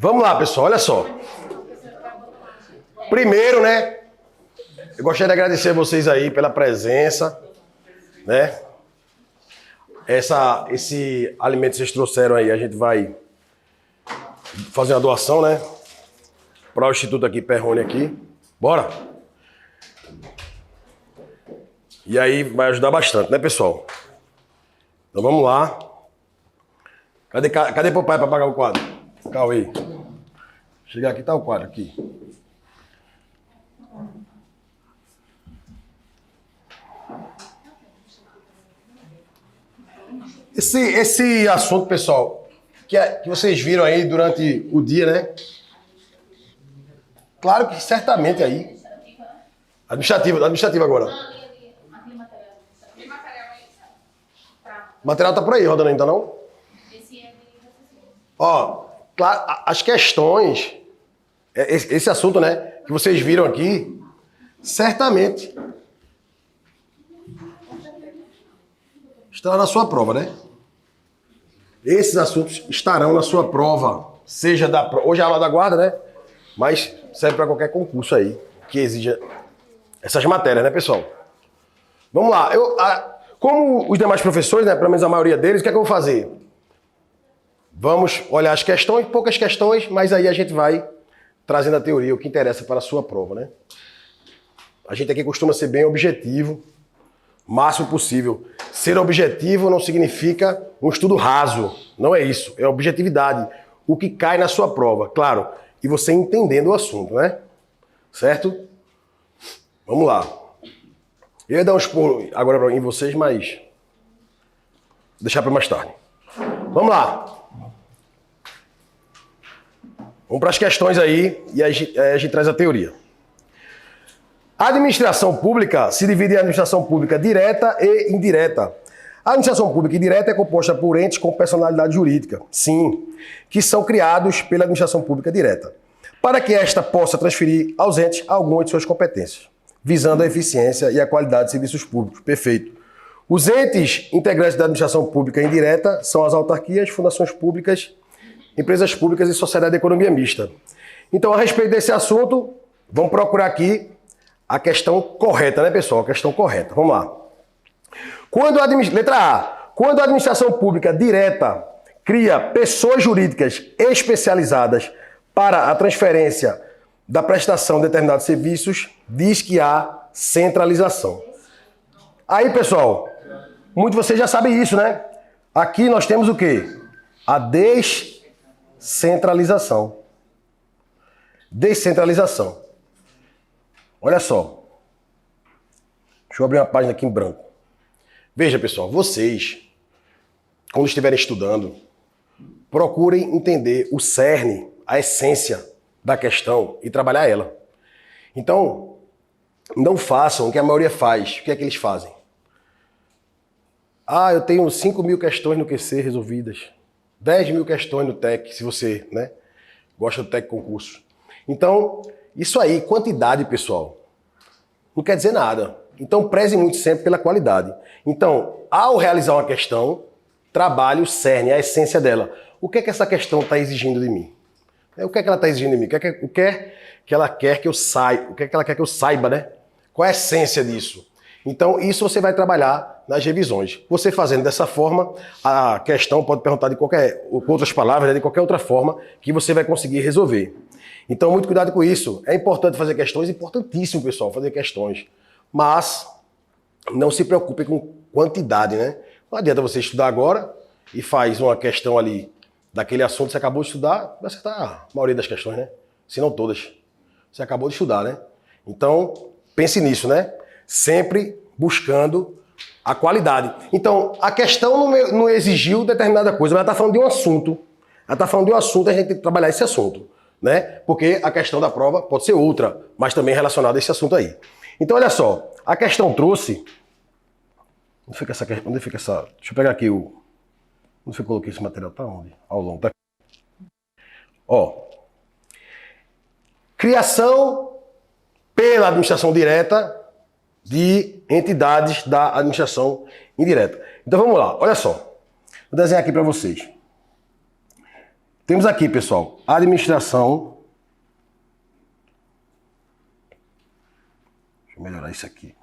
Vamos lá, pessoal, olha só. Primeiro, né? Eu gostaria de agradecer a vocês aí pela presença, né? Esse alimento que vocês trouxeram aí, a gente vai fazer uma doação, né? Para o Instituto aqui, Perrone aqui. Bora? E aí vai ajudar bastante, né, pessoal? Então vamos lá. Cadê papai para pagar o quadro? Cauê. Chegar aqui, tá o quadro aqui. Esse assunto, pessoal, que vocês viram aí durante o dia, né? Claro que certamente aí. Administrativa agora. O material tá por aí, rodando ainda não? Ó, claro, as questões, esse assunto, né, que vocês viram aqui, certamente estará na sua prova, né? Esses assuntos estarão na sua prova, seja hoje é a aula da guarda, né? Mas serve para qualquer concurso aí que exija essas matérias, né, pessoal? Vamos lá. Como os demais professores, né, pelo menos a maioria deles, o que é que eu vou fazer? Vamos olhar as questões, poucas questões, mas aí a gente vai trazendo a teoria, o que interessa para a sua prova, né? A gente aqui costuma ser bem objetivo, o máximo possível. Ser objetivo não significa um estudo raso, não é isso, é objetividade. O que cai na sua prova, claro, e você entendendo o assunto, né? Certo? Vamos lá. Eu ia dar um expor agora em vocês, mas vou deixar para mais tarde. Vamos lá. Vamos para as questões aí e aí a gente traz a teoria. A administração pública se divide em administração pública direta e indireta. A administração pública indireta é composta por entes com personalidade jurídica, sim, que são criados pela administração pública direta, para que esta possa transferir aos entes algumas de suas competências, visando a eficiência e a qualidade de serviços públicos. Perfeito. Os entes integrantes da administração pública indireta são as autarquias, fundações públicas, empresas públicas e sociedade de economia mista. Então, a respeito desse assunto, vamos procurar aqui a questão correta, né, pessoal? A questão correta. Vamos lá. Letra A. Quando a administração pública direta cria pessoas jurídicas especializadas para a transferência da prestação de determinados serviços, diz que há centralização. Aí, pessoal, muitos de vocês já sabem isso, né? Aqui nós temos o quê? A descentralização. Descentralização. Olha só. Deixa eu abrir uma página aqui em branco. Veja, pessoal, vocês, quando estiverem estudando, procurem entender o cerne, a essência da questão e trabalhar ela. Então, não façam o que a maioria faz. O que é que eles fazem? Ah, eu tenho 5.000 questões no QC resolvidas. 10.000 questões no TEC, se você, né, gosta do TEC concurso. Então, isso aí, quantidade, pessoal, não quer dizer nada. Então, preze muito sempre pela qualidade. Então, ao realizar uma questão, trabalhe o cerne, a essência dela. O que é que essa questão está exigindo de mim? O que é que ela está exigindo de mim? O que é que ela quer que eu saiba? O que é que ela quer que eu saiba, né? Qual é a essência disso? Então, isso você vai trabalhar nas revisões. Você fazendo dessa forma, a questão pode perguntar de com outras palavras, né, de qualquer outra forma que você vai conseguir resolver. Então, muito cuidado com isso. É importante fazer questões, importantíssimo, pessoal, fazer questões. Mas não se preocupe com quantidade, né? Não adianta você estudar agora e faz uma questão ali daquele assunto que você acabou de estudar, vai acertar a maioria das questões, né? Se não todas. Você acabou de estudar, né? Então, pense nisso, né? Sempre buscando a qualidade. Então, a questão não exigiu determinada coisa, mas ela está falando de um assunto. Ela está falando de um assunto e a gente tem que trabalhar esse assunto, né? Porque a questão da prova pode ser outra, mas também relacionada a esse assunto aí. Então, olha só, a questão trouxe... Onde fica essa questão? Onde fica essa... Deixa eu pegar aqui o... Onde eu coloquei esse material? Tá onde? Ao longo. Tá... Ó. Criação pela administração direta de entidades da administração indireta. Então, vamos lá. Olha só. Vou desenhar aqui para vocês. Temos aqui, pessoal, administração. Deixa eu melhorar isso aqui.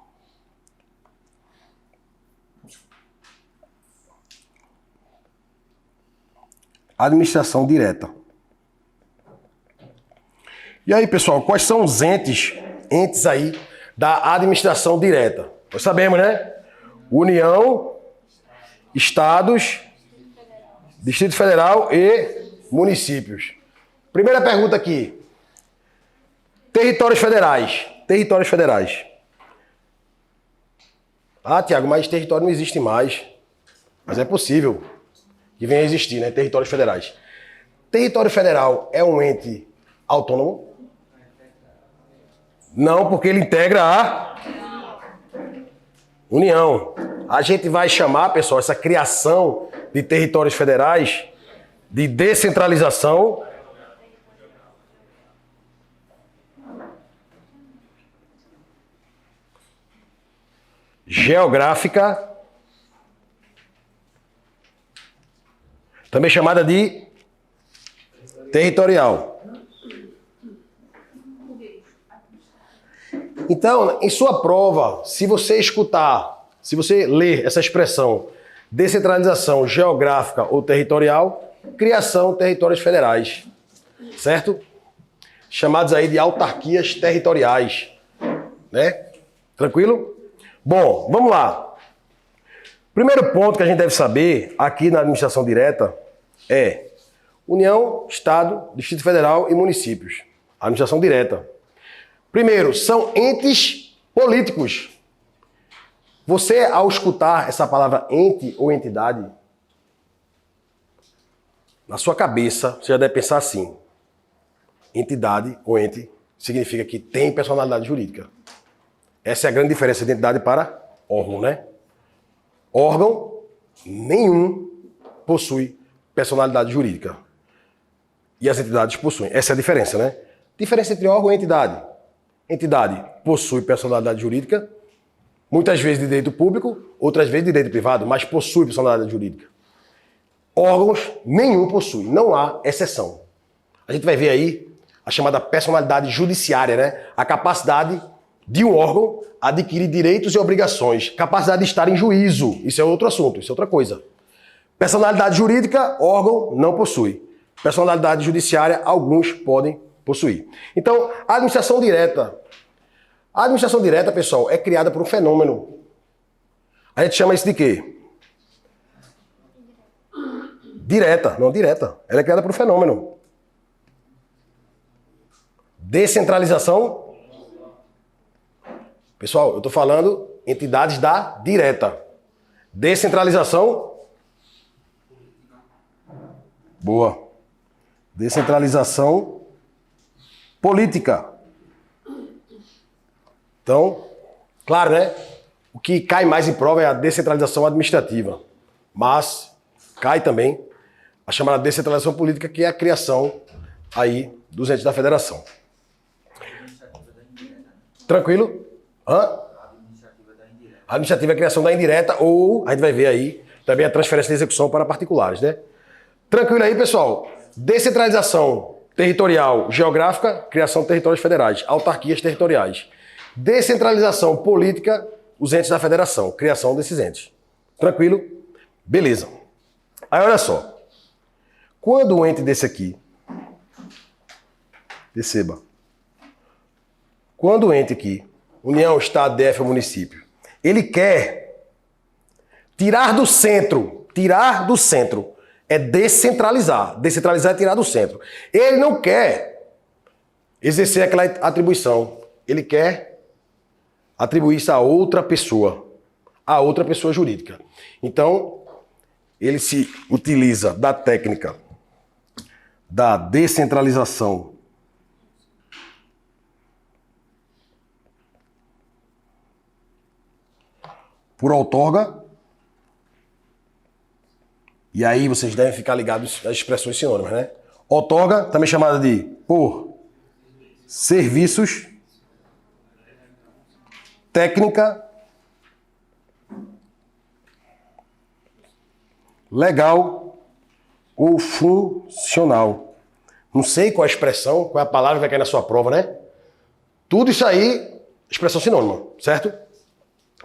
Administração direta. E aí, pessoal, quais são os entes aí da administração direta? Nós sabemos, né? União, estados, Distrito Federal e municípios. Primeira pergunta aqui. Territórios federais. Territórios federais. Ah, Tiago, mas território não existe mais. Mas é possível que venha a existir, né? Territórios federais. Território federal é um ente autônomo? Não, porque ele integra a União. A gente vai chamar, pessoal, essa criação de territórios federais de descentralização geográfica, também chamada de territorial. Então, em sua prova, se você ler essa expressão descentralização geográfica ou territorial, criação de territórios federais, certo? Chamados aí de autarquias territoriais, né? Tranquilo? Bom, vamos lá. Primeiro ponto que a gente deve saber aqui na administração direta é União, Estado, Distrito Federal e municípios. Administração direta. Primeiro, são entes políticos. Você, ao escutar essa palavra ente ou entidade, na sua cabeça, você já deve pensar assim. Entidade ou ente significa que tem personalidade jurídica. Essa é a grande diferença de entidade para órgão, né? Órgão, nenhum possui personalidade jurídica. E as entidades possuem. Essa é a diferença, né? Diferença entre órgão e entidade. Entidade possui personalidade jurídica, muitas vezes de direito público, outras vezes de direito privado, mas possui personalidade jurídica. Órgãos, nenhum possui, não há exceção. A gente vai ver aí a chamada personalidade judiciária, né? A capacidade de um órgão adquirir direitos e obrigações, capacidade de estar em juízo. Isso é outro assunto, isso é outra coisa. Personalidade jurídica, órgão não possui. Personalidade judiciária, alguns podem possuir. Então, a administração direta. A administração direta, pessoal, é criada por um fenômeno. A gente chama isso de quê? Direta, não direta. Ela é criada por um fenômeno. Descentralização. Pessoal, eu estou falando entidades da direta. Descentralização. Boa. Descentralização política. Então, claro, né? O que cai mais em prova é a descentralização administrativa. Mas cai também a chamada descentralização política, que é a criação aí dos entes da federação. Tranquilo? Hã? A administrativa é a criação da indireta, ou a gente vai ver aí também a transferência de execução para particulares, né? Tranquilo aí, pessoal? Descentralização territorial geográfica, criação de territórios federais, autarquias territoriais. Descentralização política, os entes da federação, criação desses entes. Tranquilo? Beleza. Aí olha só. Quando um ente desse aqui, perceba, quando o ente aqui, União, Estado, DF ou município, ele quer tirar do centro é descentralizar. Descentralizar é tirar do centro. Ele não quer exercer aquela atribuição. Ele quer atribuir isso a outra pessoa jurídica. Então, ele se utiliza da técnica da descentralização por outorga. E aí vocês devem ficar ligados às expressões sinônimas, né? Outorga, também chamada de por serviços, técnica, legal ou funcional. Não sei qual é a expressão, qual é a palavra que vai cair na sua prova, né? Tudo isso aí, expressão sinônima, certo?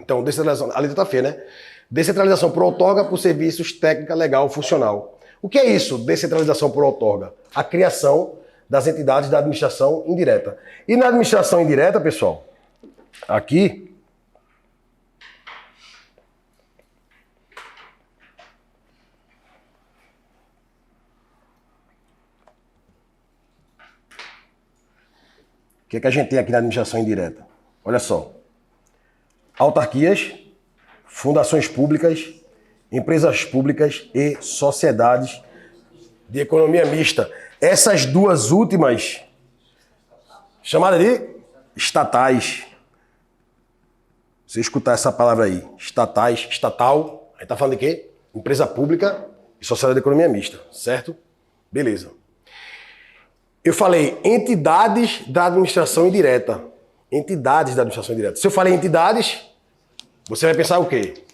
Então, descentralização, a letra tá feia, né? Descentralização por outorga por serviços técnica, legal, funcional. O que é isso, descentralização por outorga? A criação das entidades da administração indireta. E na administração indireta, pessoal, aqui, o que é que a gente tem aqui na administração indireta? Olha só. Autarquias, fundações públicas, empresas públicas e sociedades de economia mista. Essas duas últimas, chamadas de estatais. Você escutar essa palavra aí, estatais, estatal, a gente tá falando de quê? Empresa pública e sociedade de economia mista, certo? Beleza. Eu falei entidades da administração indireta. Entidades da administração indireta. Se eu falei entidades, você vai pensar o quê?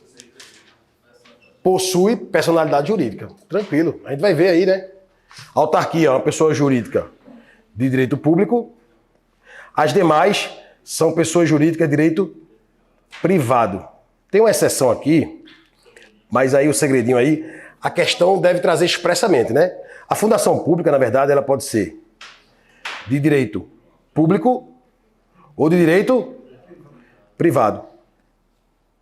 Possui personalidade jurídica. Tranquilo. A gente vai ver aí, né? Autarquia é uma pessoa jurídica de direito público. As demais são pessoas jurídicas de direito privado. Tem uma exceção aqui, mas aí o segredinho aí, a questão deve trazer expressamente, né? A fundação pública, na verdade, ela pode ser de direito público ou de direito privado.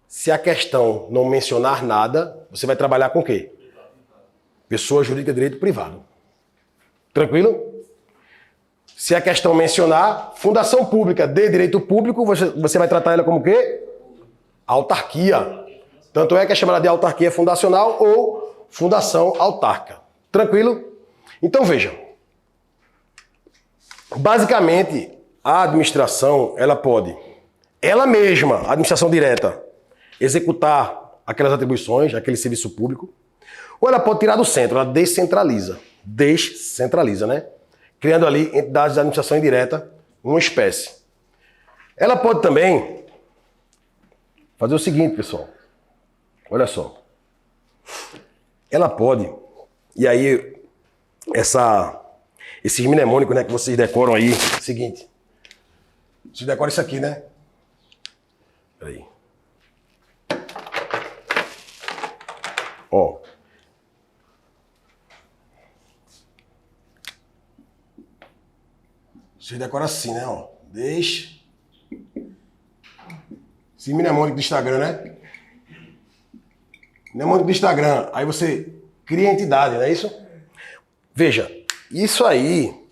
Se a questão não mencionar nada, você vai trabalhar com o quê? Pessoa jurídica de direito privado. Tranquilo? Se a questão mencionar fundação pública de direito público, você vai tratar ela como o quê? Autarquia. Tanto é que é chamada de autarquia fundacional ou fundação autárquica. Tranquilo? Então veja. Basicamente, a administração, ela pode, ela mesma, a administração direta, executar aquelas atribuições, aquele serviço público, ou ela pode tirar do centro, ela descentraliza. Descentraliza, né? Criando ali entidades de administração indireta, uma espécie. Ela pode também fazer o seguinte, pessoal. Olha só. Ela pode, e aí esses mnemônicos, né, que vocês decoram aí, seguinte. Vocês decoram isso aqui, né? Peraí. Ó. Vocês decoram assim, né? Ó. Deixa. Esse mnemônico do Instagram, né? Mnemônico do Instagram. Aí você cria a entidade, não é isso? Veja, isso aí,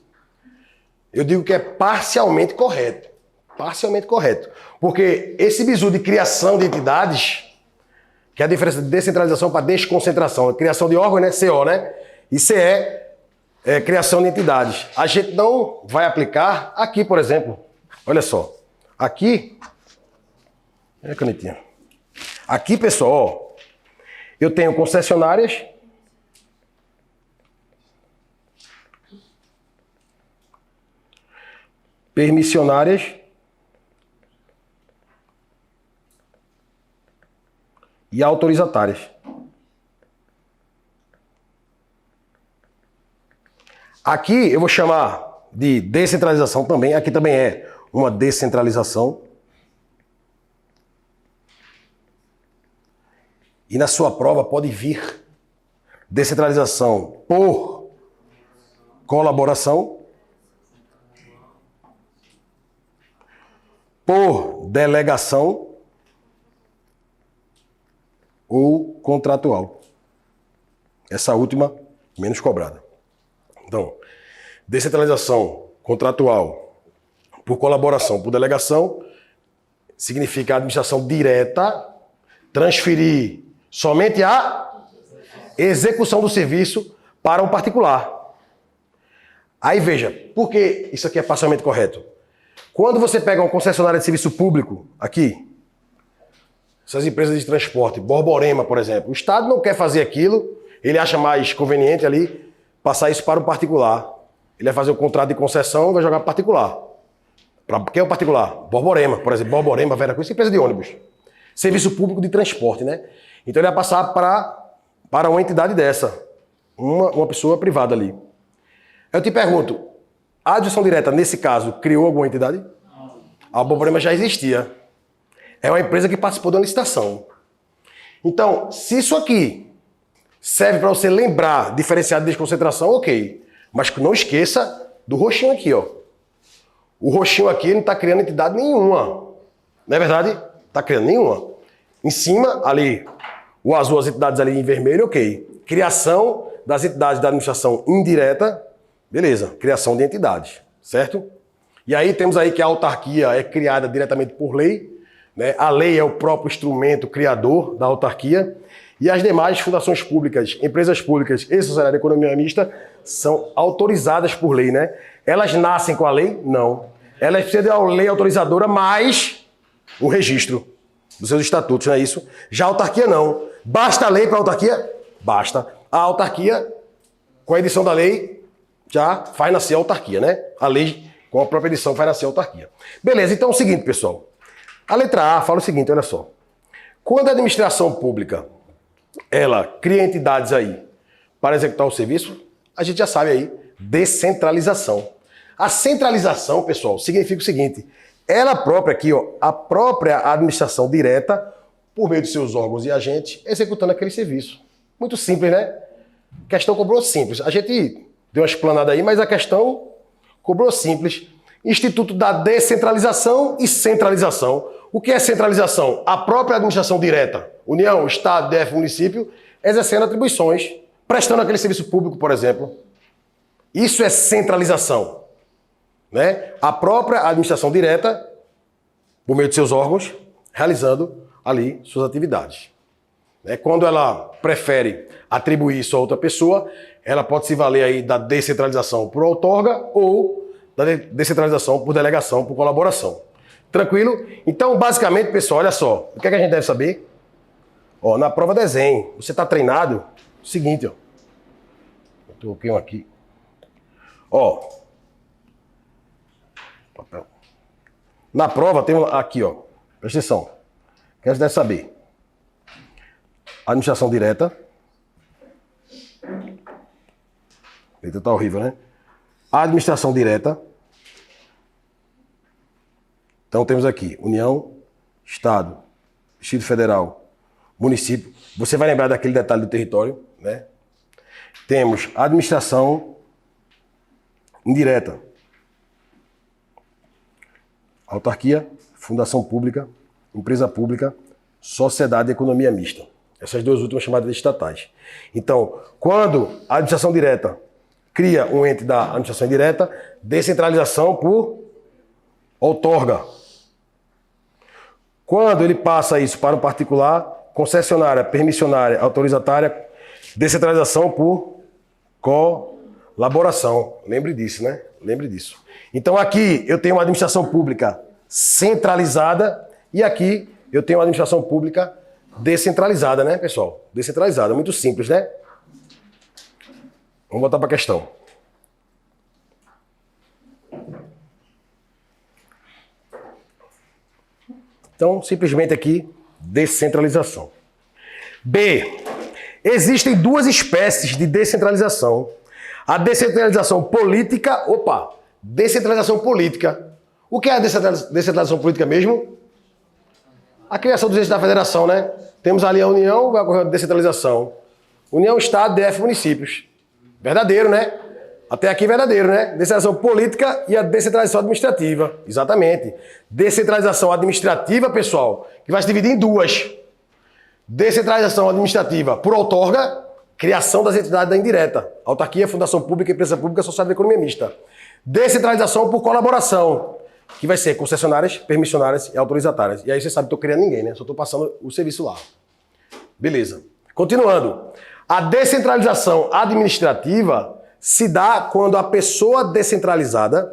eu digo que é parcialmente correto. Parcialmente correto. Porque esse bizu de criação de entidades, que é a diferença de descentralização para desconcentração, criação de órgão, né? CO, né? E CE é criação de entidades. A gente não vai aplicar aqui, por exemplo. Olha só. Aqui, olha a canetinha. Aqui, pessoal, ó, eu tenho concessionárias, permissionárias e autorizatárias. Aqui eu vou chamar de descentralização também. Aqui também é uma descentralização. E na sua prova pode vir descentralização por colaboração, por delegação ou contratual. Essa última, menos cobrada. Então, descentralização contratual por colaboração, por delegação, significa a administração direta, transferir somente a execução do serviço para um particular. Aí veja, por que isso aqui é parcialmente correto? Quando você pega uma concessionária de serviço público, aqui, essas empresas de transporte, Borborema, por exemplo, o Estado não quer fazer aquilo, ele acha mais conveniente ali passar isso para o particular. Ele vai fazer o contrato de concessão e vai jogar para o particular. Para quem é o particular? Borborema, por exemplo, Borborema, Veracruz, empresa de ônibus. Serviço público de transporte, né? Então ele vai passar para uma entidade dessa. uma pessoa privada ali. Eu te pergunto, a administração direta, nesse caso, criou alguma entidade? O problema já existia. É uma empresa que participou da licitação. Então, se isso aqui serve para você lembrar, diferenciar de desconcentração, ok. Mas não esqueça do roxinho aqui, ó. O roxinho aqui não está criando entidade nenhuma. Não é verdade? Não está criando nenhuma. Em cima, ali, o azul, as entidades ali em vermelho, ok. Criação das entidades da administração indireta, beleza. Criação de entidades, certo? E aí temos aí que a autarquia é criada diretamente por lei, né? A lei é o próprio instrumento criador da autarquia. E as demais fundações públicas, empresas públicas e sociedade de economia mista são autorizadas por lei, né? Elas nascem com a lei? Não. Elas precisam de uma lei autorizadora mais o registro dos seus estatutos, não é isso? Já a autarquia não. Basta a lei para a autarquia? Basta. A autarquia, com a edição da lei, já faz nascer a autarquia, né? A lei, com a própria edição, faz nascer a autarquia. Beleza, então é o seguinte, pessoal. A letra A fala o seguinte, olha só. Quando a administração pública ela cria entidades aí para executar o serviço, a gente já sabe aí, descentralização. A centralização, pessoal, significa o seguinte, ela própria aqui, ó, a própria administração direta, por meio de seus órgãos e agentes, executando aquele serviço. Muito simples, né? A questão cobrou simples. A gente deu uma explanada aí, mas a questão cobrou simples. Instituto da descentralização e centralização. O que é centralização? A própria administração direta, União, Estado, DF, município, exercendo atribuições, prestando aquele serviço público, por exemplo. Isso é centralização, né? A própria administração direta, por meio de seus órgãos, realizando ali suas atividades. Quando ela prefere atribuir isso a outra pessoa, ela pode se valer aí da descentralização por outorga ou da descentralização por delegação, por colaboração. Tranquilo? Então, basicamente, pessoal, olha só. O que é que a gente deve saber? Ó, na prova desenho, você está treinado? Seguinte, ó. Eu coloquei um aqui. Ó. Papel. Na prova tem um aqui, ó. Presta atenção. O que a gente deve saber? Administração direta. Eita, tá horrível, né? Administração direta. Então temos aqui União, Estado, Distrito Federal, município. Você vai lembrar daquele detalhe do território, né? Temos administração indireta. Autarquia, fundação pública, empresa pública, sociedade e economia mista. Essas duas últimas chamadas de estatais. Então, quando a administração direta cria um ente da administração indireta, descentralização por outorga. Quando ele passa isso para um particular, concessionária, permissionária, autorizatária, descentralização por colaboração. Lembre disso, né? Lembre disso. Então aqui eu tenho uma administração pública centralizada e aqui eu tenho uma administração pública descentralizada, né, pessoal? Descentralizada, muito simples, né? Vamos voltar para a questão. Então, simplesmente aqui, descentralização. B. Existem duas espécies de descentralização. A descentralização política... Descentralização política. O que é a descentralização política mesmo? A criação dos entes da federação, né? Temos ali a União, vai ocorrer a descentralização. União, Estado, DF, municípios. Verdadeiro, né? Até aqui verdadeiro, né? Descentralização política e a descentralização administrativa. Exatamente. Descentralização administrativa, pessoal, que vai se dividir em duas. Descentralização administrativa por outorga, criação das entidades da indireta. Autarquia, fundação pública, empresa pública, sociedade de economia mista. Descentralização por colaboração, que vai ser concessionárias, permissionárias e autorizatárias. E aí você sabe que eu não estou criando ninguém, né? Só estou passando o serviço lá. Beleza. Continuando. A descentralização administrativa se dá quando a pessoa descentralizada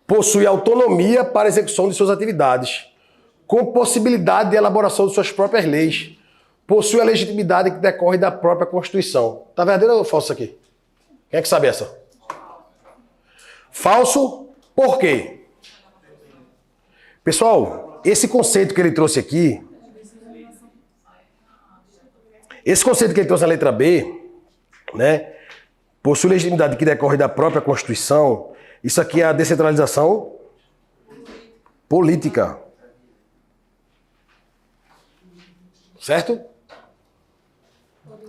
possui autonomia para a execução de suas atividades, com possibilidade de elaboração de suas próprias leis, possui a legitimidade que decorre da própria Constituição. Tá verdadeiro ou falso isso aqui? Quem é que sabe essa? Falso, por quê? Pessoal, esse conceito que ele trouxe aqui, esse conceito que ele trouxe na letra B, né? Possui legitimidade que decorre da própria Constituição. Isso aqui é a descentralização política. Certo?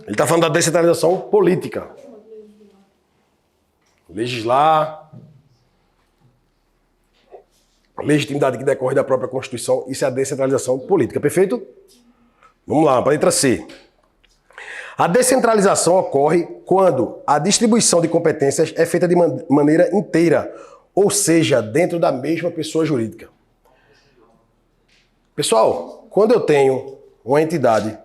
Ele está falando da descentralização política. Legislar. Legitimidade que decorre da própria Constituição. Isso é a descentralização política. Perfeito? Vamos lá, para a letra C. A descentralização ocorre quando a distribuição de competências é feita de maneira inteira, ou seja, dentro da mesma pessoa jurídica. Pessoal, quando eu tenho uma entidade,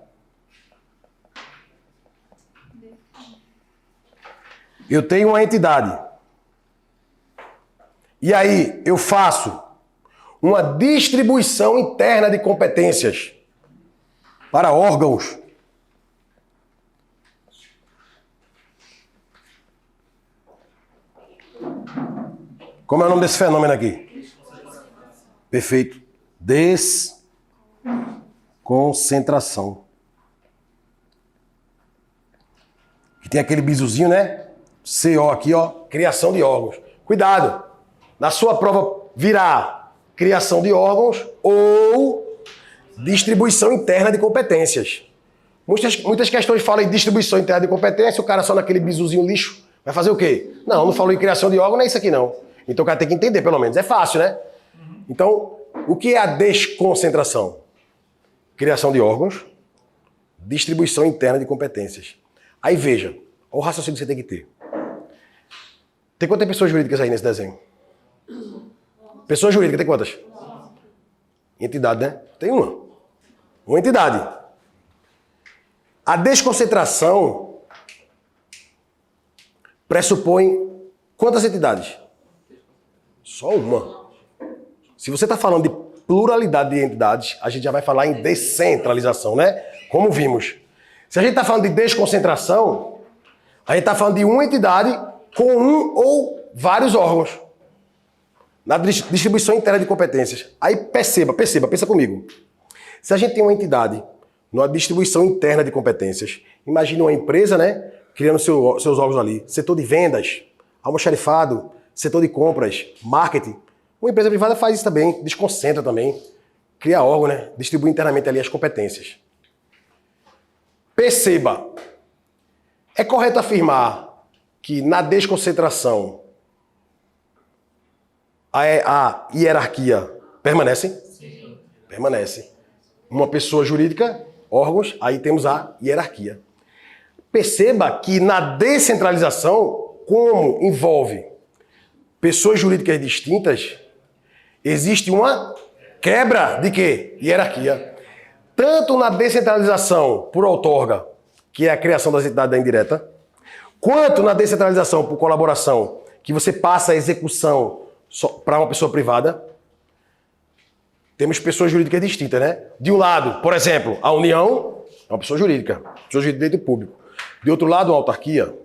e aí eu faço uma distribuição interna de competências para órgãos. Como é o nome desse fenômeno aqui? Perfeito. Desconcentração. E tem aquele bizuzinho, né? CO aqui, ó. Criação de órgãos. Cuidado. Na sua prova virá criação de órgãos ou distribuição interna de competências. Muitas questões falam em distribuição interna de competência, o cara só naquele bizuzinho lixo vai fazer o quê? Não falou em criação de órgão, não é isso aqui não. Então o cara tem que entender, pelo menos. É fácil, né? Então, o que é a desconcentração? Criação de órgãos, distribuição interna de competências. Aí veja, olha o raciocínio que você tem que ter. Tem quantas pessoas jurídicas aí nesse desenho? Pessoa jurídica tem quantas? Entidade, né? Tem uma. Uma entidade. A desconcentração pressupõe quantas entidades? Só uma. Se você está falando de pluralidade de entidades, a gente já vai falar em descentralização, né? Como vimos. Se a gente está falando de desconcentração, a gente está falando de uma entidade com um ou vários órgãos. Na distribuição interna de competências. Aí pensa comigo. Se a gente tem uma entidade numa distribuição interna de competências, imagine uma empresa, né, criando seus órgãos ali. Setor de vendas, almoxarifado, setor de compras, marketing. Uma empresa privada faz isso também, desconcentra também. Cria órgão, né, distribui internamente ali as competências. Perceba, é correto afirmar que na desconcentração a hierarquia permanece? Sim. Permanece. Uma pessoa jurídica, órgãos, aí temos a hierarquia. Perceba que na descentralização, como envolve pessoas jurídicas distintas, existe uma quebra de quê? Hierarquia. Tanto na descentralização por outorga, que é a criação das entidades da indireta, quanto na descentralização por colaboração, que você passa a execução para uma pessoa privada, temos pessoas jurídicas distintas, né? De um lado, por exemplo, a União é uma pessoa jurídica de direito público. De outro lado, uma autarquia.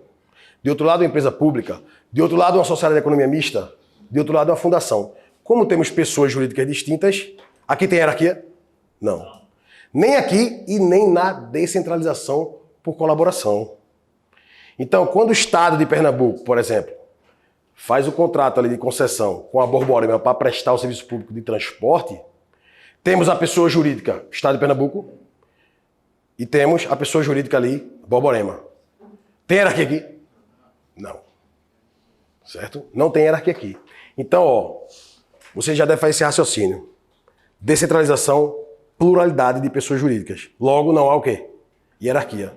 De outro lado, uma empresa pública. De outro lado, uma sociedade de economia mista. De outro lado, uma fundação. Como temos pessoas jurídicas distintas, aqui tem hierarquia? Não. Nem aqui e nem na descentralização por colaboração. Então, quando o Estado de Pernambuco, por exemplo, faz o contrato ali de concessão com a Borborema para prestar o serviço público de transporte, temos a pessoa jurídica, Estado de Pernambuco, e temos a pessoa jurídica ali, Borborema. Tem hierarquia aqui? Não. Certo? Não tem hierarquia aqui. Então, ó, você já deve fazer esse raciocínio. Descentralização, pluralidade de pessoas jurídicas. Logo, não há o quê? Hierarquia.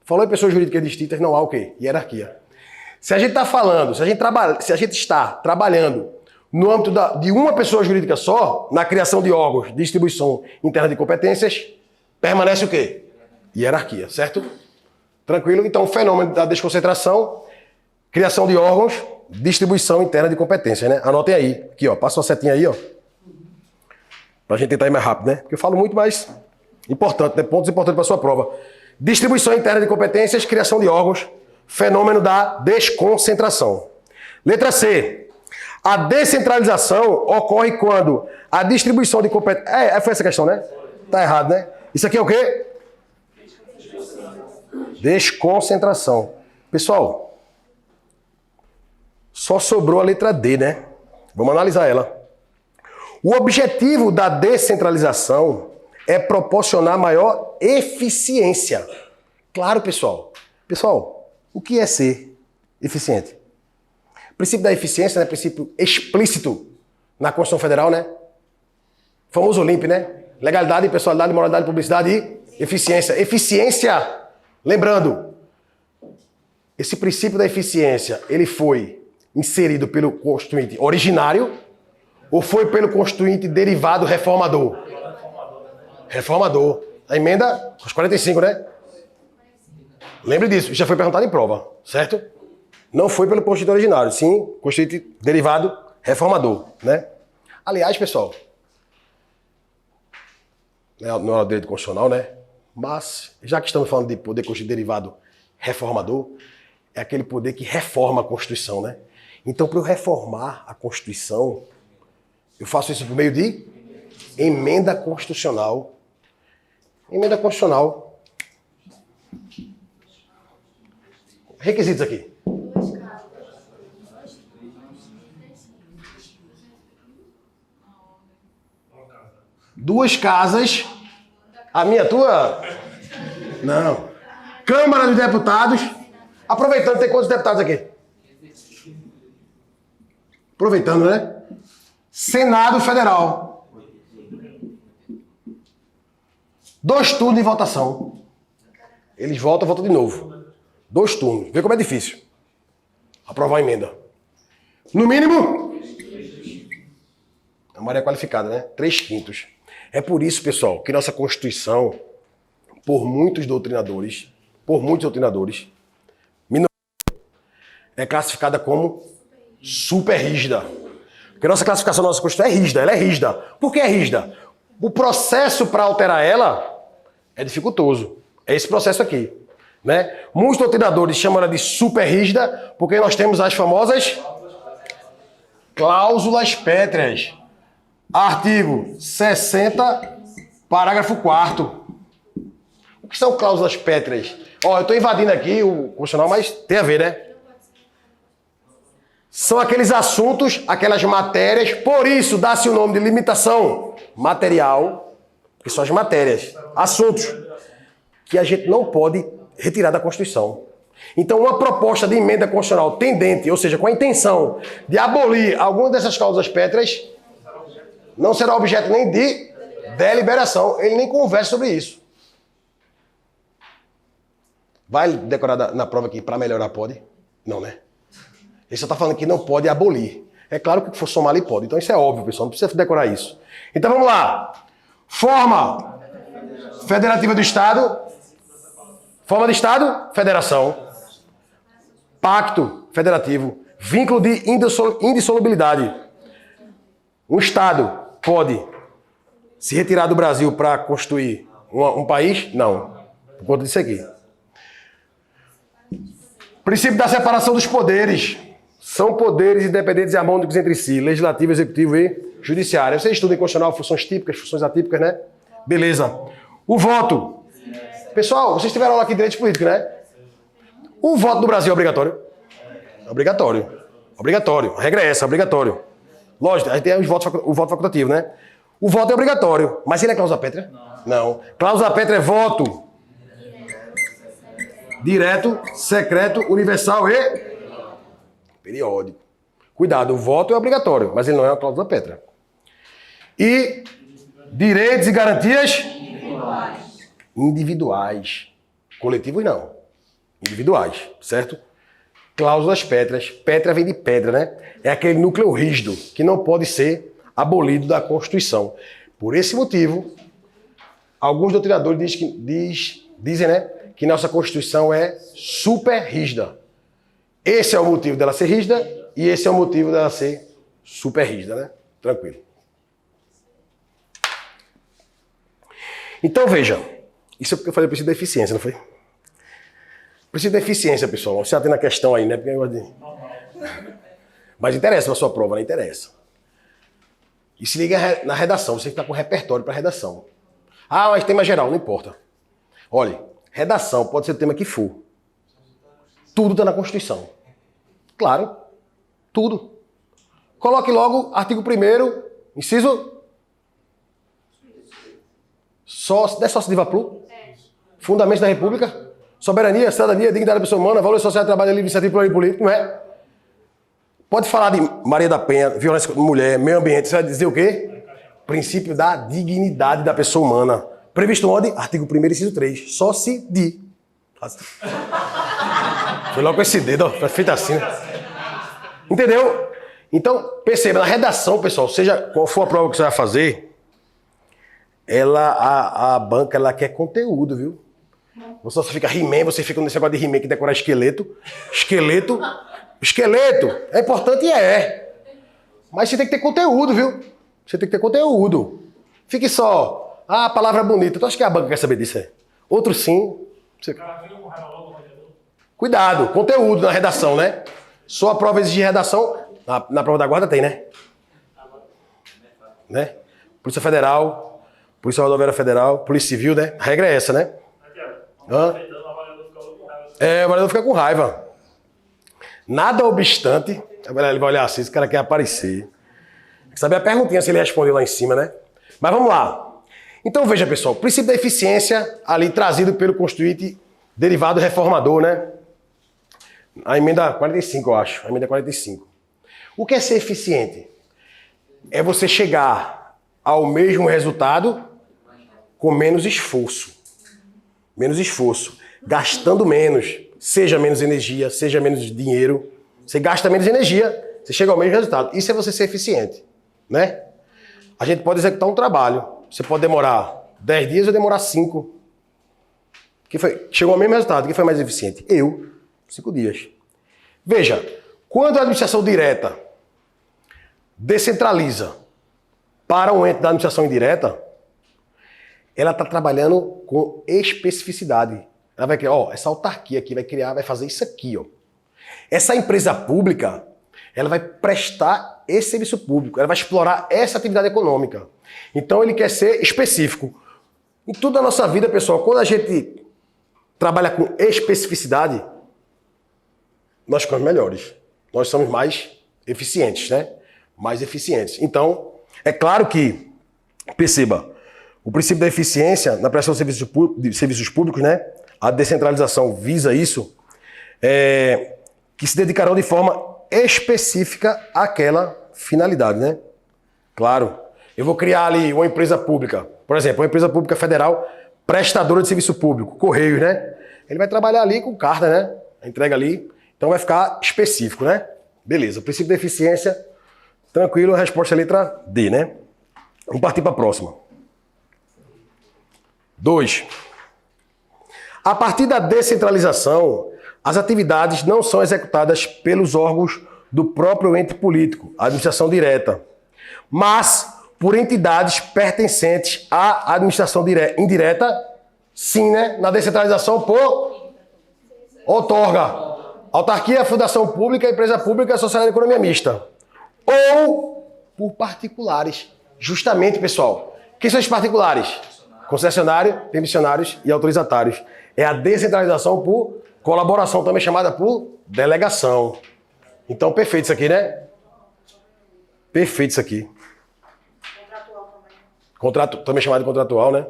Falou em pessoas jurídicas distintas, não há o quê? Hierarquia. Se a gente está falando, se a gente está trabalhando no âmbito de uma pessoa jurídica só, na criação de órgãos, distribuição interna de competências, permanece o quê? Hierarquia, certo? Tranquilo? Então, o fenômeno da desconcentração, criação de órgãos, distribuição interna de competências, né? Anotem aí. Aqui, ó. Passa uma setinha aí, ó. Pra gente tentar ir mais rápido, né? Porque eu falo muito mais importante, né? Pontos importantes para sua prova. Distribuição interna de competências, criação de órgãos, fenômeno da desconcentração. Letra C. A descentralização ocorre quando a distribuição de competências... Foi essa questão, né? Tá errado, né? Isso aqui é o quê? Desconcentração. Pessoal, Só sobrou a letra D, né? Vamos analisar ela. O objetivo da descentralização é proporcionar maior eficiência. Claro, pessoal. Pessoal, o que é ser eficiente? O princípio da eficiência é princípio explícito na Constituição Federal, né? O famoso LIMP, né? Legalidade, pessoalidade, moralidade, publicidade e eficiência. Eficiência, lembrando, esse princípio da eficiência, ele foi inserido pelo Constituinte originário ou foi pelo Constituinte derivado reformador? Reformador. A emenda aos 45, né? Lembre disso, já foi perguntado em prova, certo? Não foi pelo Constituinte originário, sim, Constituinte derivado reformador, né? Aliás, pessoal, não é o direito constitucional, né? Mas, já que estamos falando de poder constituinte derivado reformador, é aquele poder que reforma a Constituição, né? Então, para eu reformar a Constituição, eu faço isso por meio de emenda constitucional. Emenda constitucional. Requisitos aqui. Duas casas. A minha, tua? Não. Câmara dos Deputados. Aproveitando, tem quantos deputados aqui? Aproveitando, né? Senado Federal. 2 turnos de votação. Eles votam de novo. 2 turnos. Vê como é difícil aprovar a emenda. No mínimo, a maioria qualificada, né? 3/5. É por isso, pessoal, que nossa Constituição, por muitos doutrinadores, é classificada como super rígida. Porque a nossa classificação da nossa Constituição é rígida, ela é rígida. Por que é rígida? O processo para alterar ela é dificultoso. É esse processo aqui, né? Muitos doutrinadores chamam ela de super rígida porque nós temos as famosas cláusulas pétreas. Artigo 60, parágrafo 4º. O que são cláusulas pétreas? Ó, eu estou invadindo aqui o constitucional, mas tem a ver, né? São aqueles assuntos, aquelas matérias, por isso dá-se o nome de limitação material, que são as matérias, assuntos, que a gente não pode retirar da Constituição. Então, uma proposta de emenda constitucional tendente, ou seja, com a intenção de abolir alguma dessas cláusulas pétreas, não será objeto nem de deliberação, ele nem conversa sobre isso. Vai decorar na prova aqui para melhorar, pode? Não, né? Ele só está falando que não pode abolir. É claro que for somar ali pode. Então isso é óbvio, pessoal. Não precisa decorar isso. Então vamos lá. Forma federativa do Estado. Forma de Estado, federação. Pacto federativo. Vínculo de indissolubilidade. Um Estado pode se retirar do Brasil para constituir um país? Não. Por conta disso aqui. Princípio da separação dos poderes. São poderes independentes e harmônicos entre si, legislativo, executivo e judiciário. Você estuda em constitucional funções típicas, funções atípicas, né? Beleza. O voto. Pessoal, vocês tiveram aula aqui de direito político, né? O voto no Brasil é obrigatório? É obrigatório. Obrigatório. A regra é essa, obrigatório. Lógico, a gente tem o voto facultativo, né? O voto é obrigatório. Mas ele é cláusula pétrea? Não. Cláusula pétrea é voto direto, secreto, universal e periódico. Cuidado, o voto é obrigatório, mas ele não é uma cláusula pétrea. E direitos e garantias individuais. Coletivos não. Individuais, certo? Cláusulas pétreas. Pétrea vem de pedra, né? É aquele núcleo rígido que não pode ser abolido da Constituição. Por esse motivo, alguns doutrinadores dizem, né, que nossa Constituição é super rígida. Esse é o motivo dela ser rígida e esse é o motivo dela ser super rígida, né? Tranquilo. Então, veja. Isso é porque eu falei princípio da eficiência, não foi? Princípio da eficiência, pessoal. Você já tem na questão aí, né? Mas interessa na sua prova, não interessa. E se liga na redação. Você fica com repertório para redação. Ah, mas tema geral, não importa. Olha, redação pode ser o tema que for. Tudo está na Constituição. Claro. Tudo. Coloque logo artigo 1º, inciso... Não é sócio de Vaplu? Fundamentos da República? Soberania, cidadania, dignidade da pessoa humana, valores sociais, trabalho, livre iniciativa, pluralismo político, não é? Pode falar de Maria da Penha, violência contra a mulher, meio ambiente, você vai dizer o quê? Princípio da dignidade da pessoa humana. Previsto onde? Artigo 1º, inciso 3. Só se de. Foi logo com esse dedo, ó, feito assim. Entendeu? Então, perceba, na redação, pessoal, seja qual for a prova que você vai fazer, a banca, ela quer conteúdo, viu? Você só fica He-Man, você fica nesse negócio de He-Man que decorar esqueleto. Esqueleto é importante e é. Mas você tem que ter conteúdo, viu? Você tem que ter conteúdo. Fique só, a palavra é bonita. Tu acha que a banca quer saber disso? Outro sim. Você... Cuidado, conteúdo na redação, né? Só a prova exige redação. Na prova da guarda tem, né? Polícia Federal, Polícia Rodoviária Federal, Polícia Civil, né? A regra é essa, né? O avaliador fica com raiva. Nada obstante, ele vai olhar assim, esse cara quer aparecer. Quer saber a perguntinha se ele respondeu lá em cima, né? Mas vamos lá. Então veja, pessoal, o princípio da eficiência ali trazido pelo Constituinte derivado reformador, né? A emenda 45, eu acho. A emenda 45. O que é ser eficiente? É você chegar ao mesmo resultado com menos esforço. Menos esforço. Gastando menos. Seja menos energia, seja menos dinheiro. Você gasta menos energia, você chega ao mesmo resultado. Isso é você ser eficiente, né? A gente pode executar um trabalho. Você pode demorar 10 dias ou demorar 5. Chegou ao mesmo resultado. Quem foi mais eficiente? Eu. 5 dias. Veja, quando a administração direta descentraliza para um ente da administração indireta, ela está trabalhando com especificidade. Ela vai criar, essa autarquia aqui vai fazer isso aqui, ó. Essa empresa pública, ela vai prestar esse serviço público, ela vai explorar essa atividade econômica. Então ele quer ser específico. Em tudo na nossa vida, pessoal, quando a gente trabalha com especificidade, nós ficamos melhores. Nós somos mais eficientes, né? Mais eficientes. Então, é claro que, perceba, o princípio da eficiência na prestação de serviços públicos, né? A descentralização visa isso, que se dedicarão de forma específica àquela finalidade, né? Claro, eu vou criar ali uma empresa pública, por exemplo, uma empresa pública federal prestadora de serviço público, Correios, né? Ele vai trabalhar ali com carta, né? Entrega ali, então vai ficar específico, né? Beleza, o princípio da eficiência, tranquilo, a resposta é a letra D, né? Vamos partir para a próxima. 2. A partir da descentralização, as atividades não são executadas pelos órgãos do próprio ente político, a administração direta, mas por entidades pertencentes à administração indireta, sim, né? Na descentralização por outorga. Autarquia, fundação pública, empresa pública, sociedade de economia mista. Ou por particulares. Justamente, pessoal. Quem são os particulares? Concessionário, permissionários e autorizatários. É a descentralização por colaboração, também chamada por delegação. Então, perfeito isso aqui, né? Perfeito isso aqui. Contrato, também chamado de contratual, né?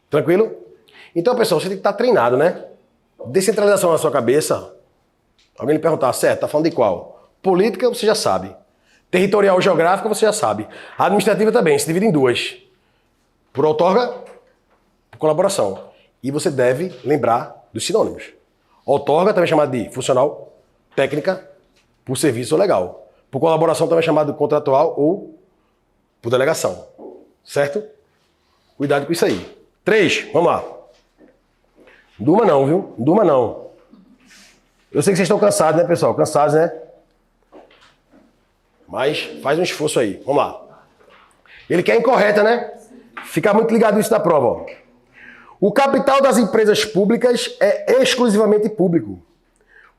Tranquilo? Então, pessoal, você tem que estar treinado, né? Descentralização na sua cabeça. Alguém lhe perguntar, certo, tá falando de qual? Política, você já sabe. Territorial e geográfica, você já sabe. A administrativa também, se divide em duas. Por outorga, por colaboração. E você deve lembrar dos sinônimos. Outorga, também chamado de funcional, técnica, por serviço ou legal. Por colaboração, também chamado de contratual ou por delegação. Certo? Cuidado com isso aí. 3, vamos lá. Durma não, viu? Durma não. Eu sei que vocês estão cansados, né, pessoal? Cansados, né? Mas faz um esforço aí. Vamos lá. Ele quer incorreta, né? Fica muito ligado nisso na prova, ó. O capital das empresas públicas é exclusivamente público,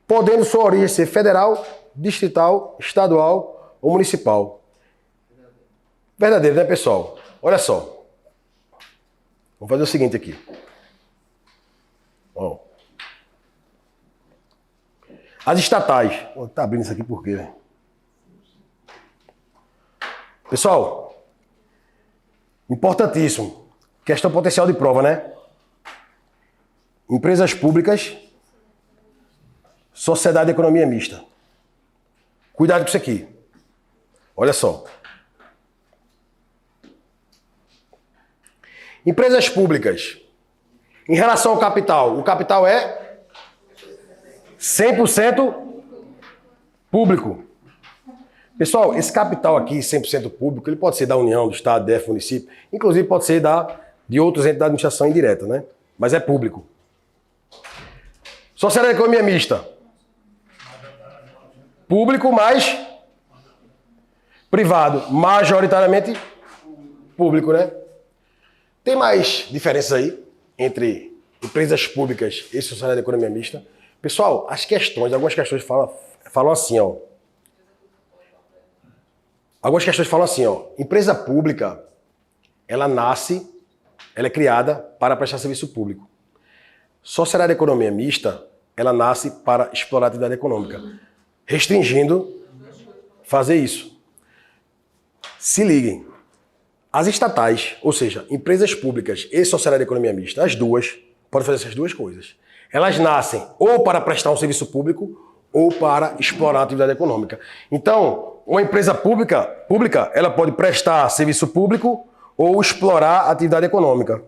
podendo sua origem ser federal, distrital, estadual ou municipal. Verdadeiro, né, pessoal? Olha só. Vamos fazer o seguinte aqui. Ó. As estatais. Tá abrindo isso aqui por quê, velho? Pessoal, importantíssimo. Questão potencial de prova, né? Empresas públicas, sociedade de economia mista. Cuidado com isso aqui. Olha só. Empresas públicas. Em relação ao capital, o capital é 100% público. Pessoal, esse capital aqui, 100% público, ele pode ser da União, do Estado, DF, município, inclusive pode ser de outras entidades de administração indireta, né? Mas é público. Sociedade de economia mista. Público mais privado. Majoritariamente público, né? Tem mais diferenças aí entre empresas públicas e sociedade de economia mista? Pessoal, algumas questões falam assim, ó. Algumas questões falam assim, ó. Empresa pública, ela é criada para prestar serviço público. Sociedade de economia mista, ela nasce para explorar a atividade econômica, restringindo fazer isso. Se liguem. As estatais, ou seja, empresas públicas e sociedade de economia mista, as duas, podem fazer essas duas coisas. Elas nascem ou para prestar um serviço público ou para explorar a atividade econômica. Então, uma empresa pública, ela pode prestar serviço público ou explorar a atividade econômica.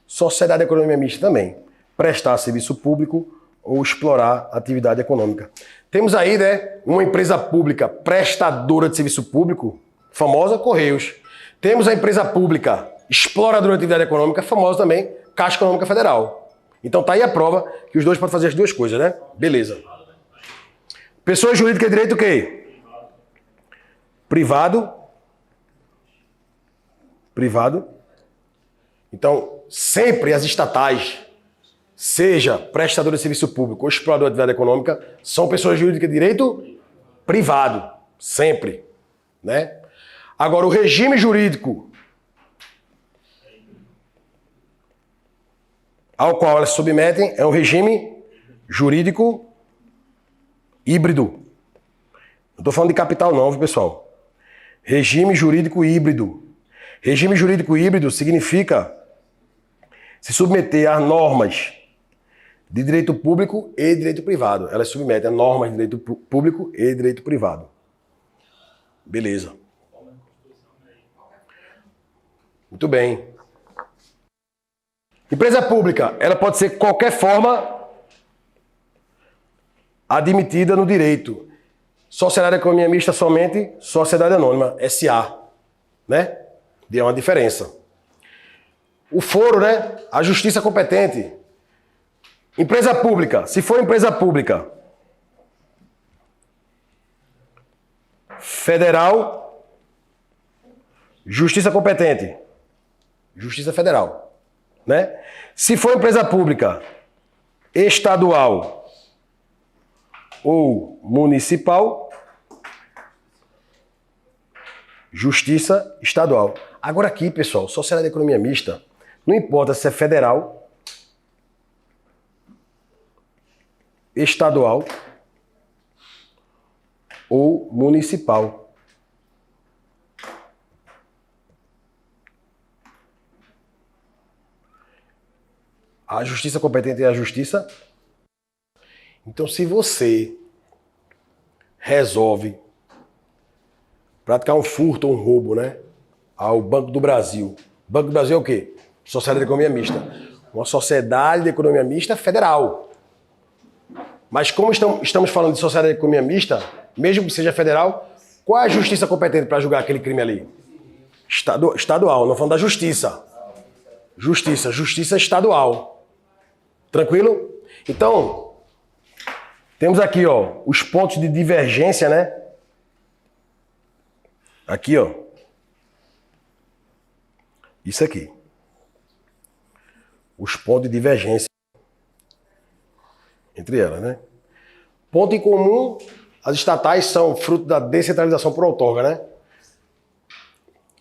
Sociedade de economia mista também. Prestar serviço público ou explorar a atividade econômica. Temos aí, né, uma empresa pública prestadora de serviço público, famosa Correios. Temos a empresa pública exploradora de atividade econômica, famosa também, Caixa Econômica Federal. Então tá aí a prova que os dois podem fazer as duas coisas, né? Beleza. Pessoa jurídica é direito o quê? Privado. Então, sempre as estatais, seja prestador de serviço público ou explorador de atividade econômica, são pessoas jurídicas de direito privado. Sempre. Né? Agora, o regime jurídico ao qual elas se submetem é um regime jurídico híbrido. Não estou falando de capital não, viu, pessoal? Regime jurídico híbrido. Regime jurídico híbrido significa se submeter a normas de direito público e direito privado. Elas se submetem a normas de direito público e direito privado. Beleza. Muito bem. Empresa pública, ela pode ser qualquer forma admitida no direito. Sociedade de economia mista somente sociedade anônima, SA, né? Dê uma diferença. O foro, né? A justiça competente. Empresa pública, se for empresa pública federal, justiça competente. Justiça Federal, né? Se for empresa pública estadual ou municipal, Justiça Estadual. Agora aqui, pessoal, sociedade de economia mista, não importa se é federal, estadual ou municipal. A justiça competente é a justiça. Então, se você resolve praticar um furto ou um roubo, né, ao Banco do Brasil. Banco do Brasil é o quê? Sociedade de economia mista. Uma sociedade de economia mista federal. Mas como estamos falando de sociedade de economia mista, mesmo que seja federal, qual é a justiça competente para julgar aquele crime ali? Estadual, não falando da justiça. Justiça estadual. Tranquilo? Então, temos aqui, ó, os pontos de divergência, né? Aqui, ó. Isso aqui. Os pontos de divergência entre elas, né? Ponto em comum, as estatais são fruto da descentralização por outorga, né?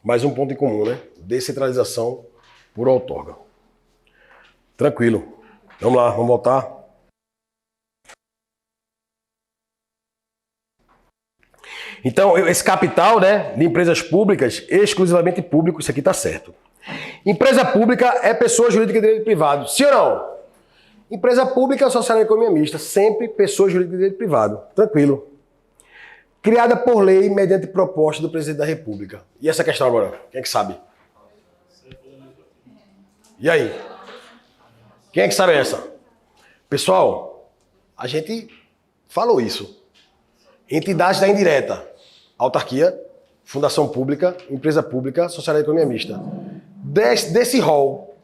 Mais um ponto em comum, né? Descentralização por outorga. Tranquilo. Vamos lá, vamos voltar. Então, esse capital, né, de empresas públicas, exclusivamente público, isso aqui está certo. Empresa pública é pessoa jurídica de direito privado. Sim ou não? Empresa pública é social e economia mista. Sempre pessoa jurídica de direito privado. Tranquilo. Criada por lei mediante proposta do presidente da República. E essa questão agora? Quem é que sabe? E aí? Quem é que sabe essa? Pessoal, a gente falou isso. Entidades da indireta. Autarquia, fundação pública, empresa pública, social e economia mista. Desse rol,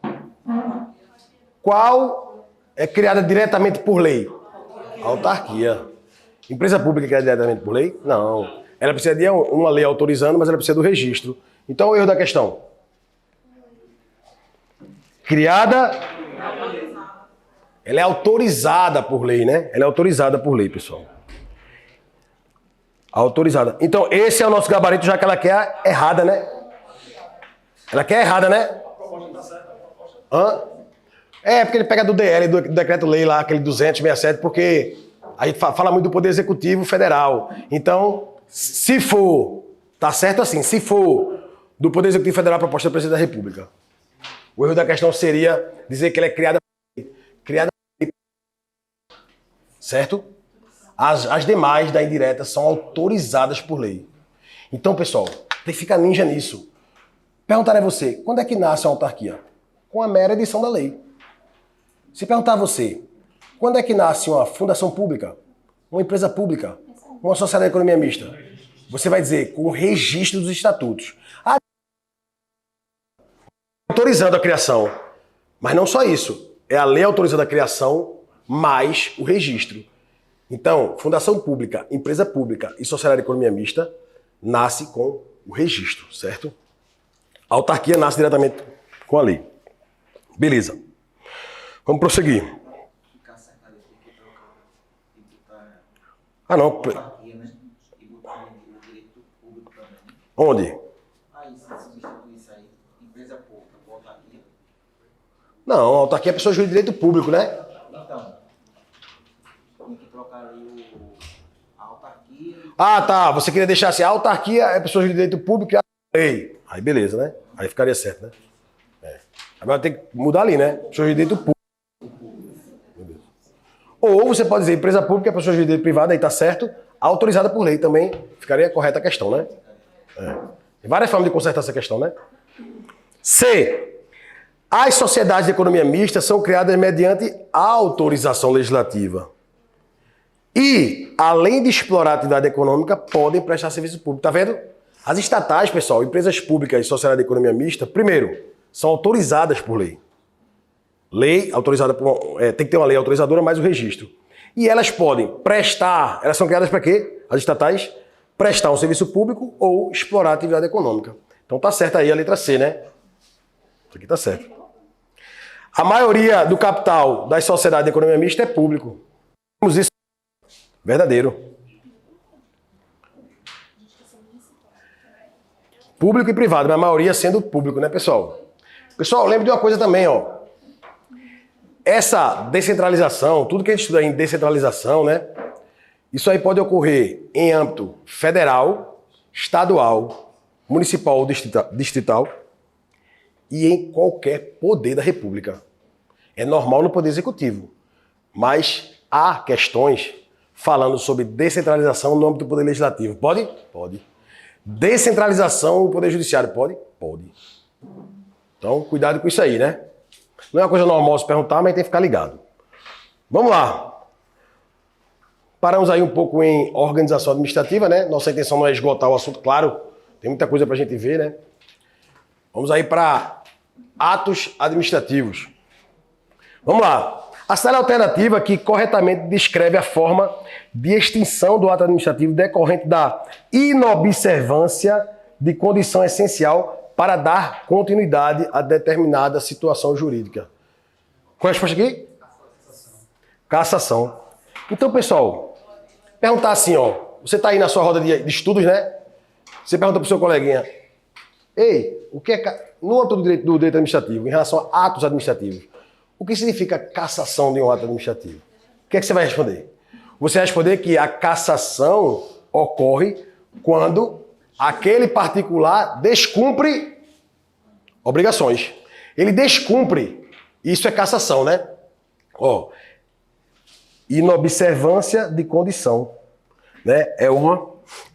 qual é criada diretamente por lei? Autarquia. Empresa pública criada diretamente por lei? Não. Ela precisa de uma lei autorizando, mas ela precisa do registro. Então, o erro da questão. Criada... Ela é autorizada por lei, né? Ela é autorizada por lei, pessoal. Autorizada. Então, esse é o nosso gabarito, já que ela quer errada, né? Ela quer errada, né? Hã? É, porque ele pega do DL, do decreto-lei lá, aquele 267, porque a gente fala muito do Poder Executivo Federal. Então, se for, tá certo assim, se for do Poder Executivo Federal a proposta do Presidente da República, o erro da questão seria dizer que ela é criada certo? As demais da indireta são autorizadas por lei. Então, pessoal, tem que ficar ninja nisso. Perguntar a você, quando é que nasce uma autarquia? Com a mera edição da lei. Se perguntar a você, quando é que nasce uma fundação pública, uma empresa pública, uma sociedade de economia mista? Você vai dizer, com o registro dos estatutos. Autorizando a criação. Mas não só isso. É a lei autorizando a criação mais o registro. Então, fundação pública, empresa pública e sociedade de economia mista nasce com o registro, certo? A autarquia nasce diretamente com a lei. Beleza. Vamos prosseguir. Ah, não. Onde? Não, a autarquia é pessoa jurídica de direito público, né? Então, tem que trocar ali a autarquia. Ah, tá. Você queria deixar assim, a autarquia é pessoa jurídica de direito público e a lei. Aí beleza, né? Aí ficaria certo, né? É. Agora tem que mudar ali, né? Pessoa jurídica de direito público. Beleza. Ou você pode dizer empresa pública é pessoa jurídica de direito privado, aí tá certo. Autorizada por lei também ficaria correta a questão, né? É. Tem várias formas de consertar essa questão, né? C. As sociedades de economia mista são criadas mediante autorização legislativa. E, além de explorar a atividade econômica, podem prestar serviço público. Tá vendo? As estatais, pessoal, empresas públicas e sociedade de economia mista, primeiro, são autorizadas por lei. Lei autorizada por... tem que ter uma lei autorizadora, mais o registro. E elas podem prestar... Elas são criadas para quê? As estatais? Prestar um serviço público ou explorar a atividade econômica. Então tá certo aí a letra C, né? Isso aqui tá certo. A maioria do capital das sociedades de economia mista é público. Temos isso verdadeiro. Público e privado, mas a maioria sendo público, né, pessoal? Pessoal, lembre de uma coisa também, ó. Essa descentralização, tudo que a gente estuda em descentralização, né? Isso aí pode ocorrer em âmbito federal, estadual, municipal ou distrital e em qualquer poder da República. É normal no Poder Executivo, mas há questões falando sobre descentralização no âmbito do Poder Legislativo. Pode? Pode. Descentralização no Poder Judiciário. Pode? Pode. Então, cuidado com isso aí, né? Não é uma coisa normal se perguntar, mas tem que ficar ligado. Vamos lá. Paramos aí um pouco em organização administrativa, né? Nossa intenção não é esgotar o assunto, claro. Tem muita coisa pra gente ver, né? Vamos aí para atos administrativos. Vamos lá. A série alternativa que corretamente descreve a forma de extinção do ato administrativo decorrente da inobservância de condição essencial para dar continuidade a determinada situação jurídica. Qual é a resposta aqui? Cassação. Então, pessoal, perguntar assim, ó. Você está aí na sua roda de estudos, né? Você pergunta para o seu coleguinha, ei, o que é no âmbito do direito administrativo, em relação a atos administrativos, o que significa cassação de um ato administrativo? O que é que você vai responder? Você vai responder que a cassação ocorre Quando aquele particular descumpre obrigações. Ele descumpre. Isso é cassação, né? Ó, inobservância de condição, né?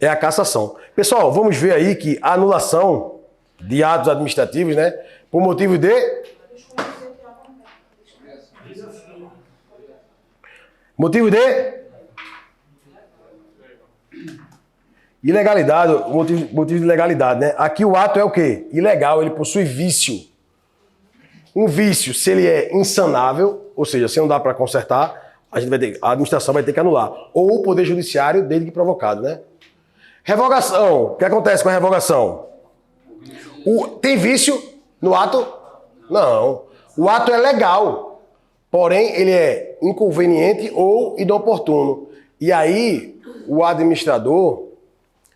É a cassação. Pessoal, vamos ver aí que a anulação de atos administrativos, né? Por motivo de ilegalidade, motivo de ilegalidade, né? Aqui o ato é o quê? Ilegal, ele possui vício. Um vício, se ele é insanável, ou seja, se não dá para consertar, a administração vai ter que anular. Ou o Poder Judiciário, desde que provocado, né? Revogação. O que acontece com a revogação? Tem vício no ato? Não. O ato é legal, porém ele é inconveniente ou inoportuno. E aí o administrador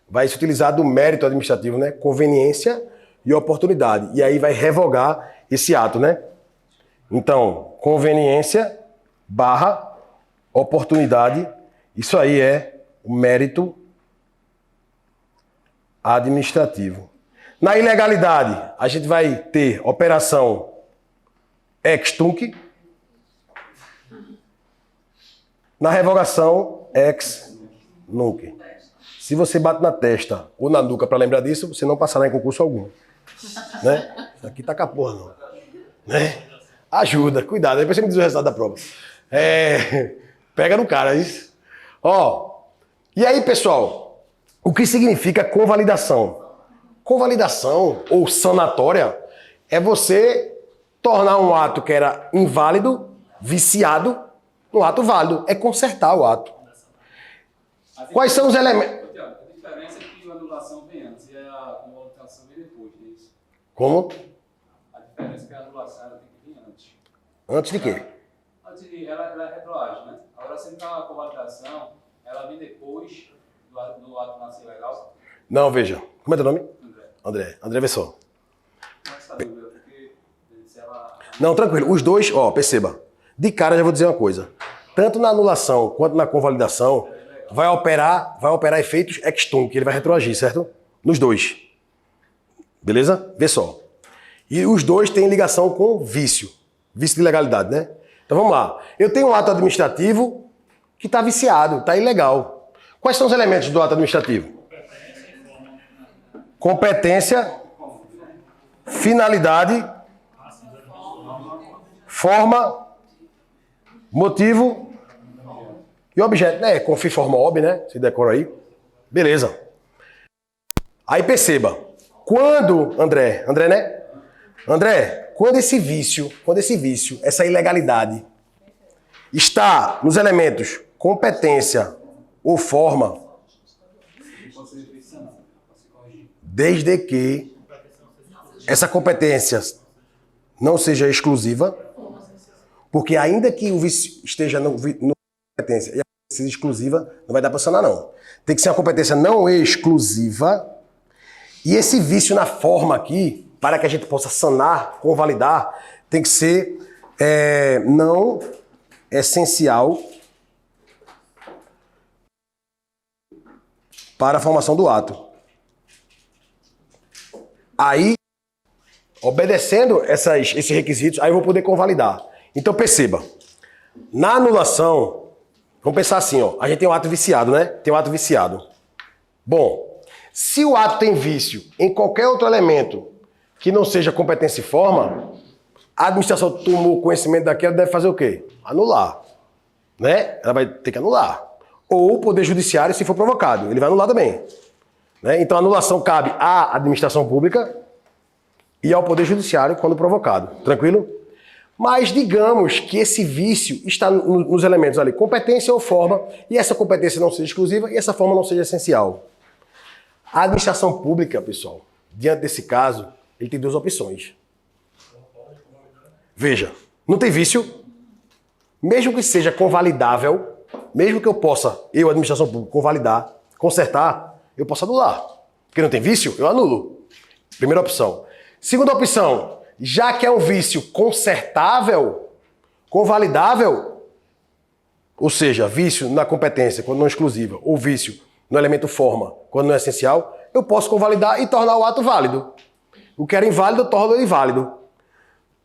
vai se utilizar do mérito administrativo, né? Conveniência e oportunidade. E aí vai revogar esse ato, né? Então, conveniência barra oportunidade, isso aí é o mérito administrativo. Na ilegalidade, a gente vai ter operação ex tunc. Na revogação, ex nunc. Se você bate na testa ou na nuca para lembrar disso, você não passará em concurso algum. Né? Isso aqui tá com a porra, não. Né? Ajuda, cuidado. Depois você me diz o resultado da prova. Pega no cara, isso. Ó, e aí, pessoal, o que significa convalidação? Convalidação ou sanatória é você tornar um ato que era inválido, viciado, um ato válido. É consertar o ato. Quais são os elementos? A diferença é que a anulação vem antes e a convalidação vem depois, não é isso? Como? A diferença é que a anulação ela tem que vir antes. Antes de quê? Antes de, ela é retroage, né? Agora, sempre a convalidação, ela vem depois do ato nascer legal. Não, veja. Como é teu nome? André. André, vê só. Como é que essa dúvida? Porque se ela... Não, tranquilo. Os dois, ó, perceba. De cara já vou dizer uma coisa. Tanto na anulação quanto na convalidação, vai operar efeitos ex tunc, ele vai retroagir, certo? Nos dois. Beleza? Vê só. E os dois têm ligação com vício. Vício de legalidade, né? Então vamos lá. Eu tenho um ato administrativo que está viciado, está ilegal. Quais são os elementos do ato administrativo? Competência, finalidade, forma, motivo e objeto. Confie forma ob, né? Você decora aí. Beleza. Aí perceba. Quando, André, né? André, quando esse vício, essa ilegalidade está nos elementos competência ou forma, desde que essa competência não seja exclusiva, porque ainda que o vício esteja no competência e a seja exclusiva, não vai dar para sanar, não. Tem que ser uma competência não exclusiva. E esse vício na forma aqui, para que a gente possa sanar, convalidar, tem que ser não essencial para a formação do ato. Aí, obedecendo esses requisitos, aí eu vou poder convalidar. Então perceba, na anulação, vamos pensar assim, ó, a gente tem um ato viciado, né? Tem um ato viciado. Bom, se o ato tem vício em qualquer outro elemento que não seja competência e forma, a administração tomou conhecimento daquilo, deve fazer o quê? Anular. Né? Ela vai ter que anular. Ou o Poder Judiciário, se for provocado, ele vai anular também. Né? Então a anulação cabe à administração pública e ao Poder Judiciário quando provocado. Tranquilo? Mas digamos que esse vício está nos elementos ali, competência ou forma, e essa competência não seja exclusiva e essa forma não seja essencial. A administração pública, pessoal, diante desse caso, ele tem duas opções. Veja, não tem vício, mesmo que seja convalidável, mesmo que eu possa, administração pública, convalidar, consertar, eu posso anular. Porque não tem vício, eu anulo. Primeira opção. Segunda opção, já que é um vício consertável, convalidável, ou seja, vício na competência, quando não exclusiva, ou vício no elemento forma, quando não é essencial, eu posso convalidar e tornar o ato válido. O que era inválido, eu torno ele válido.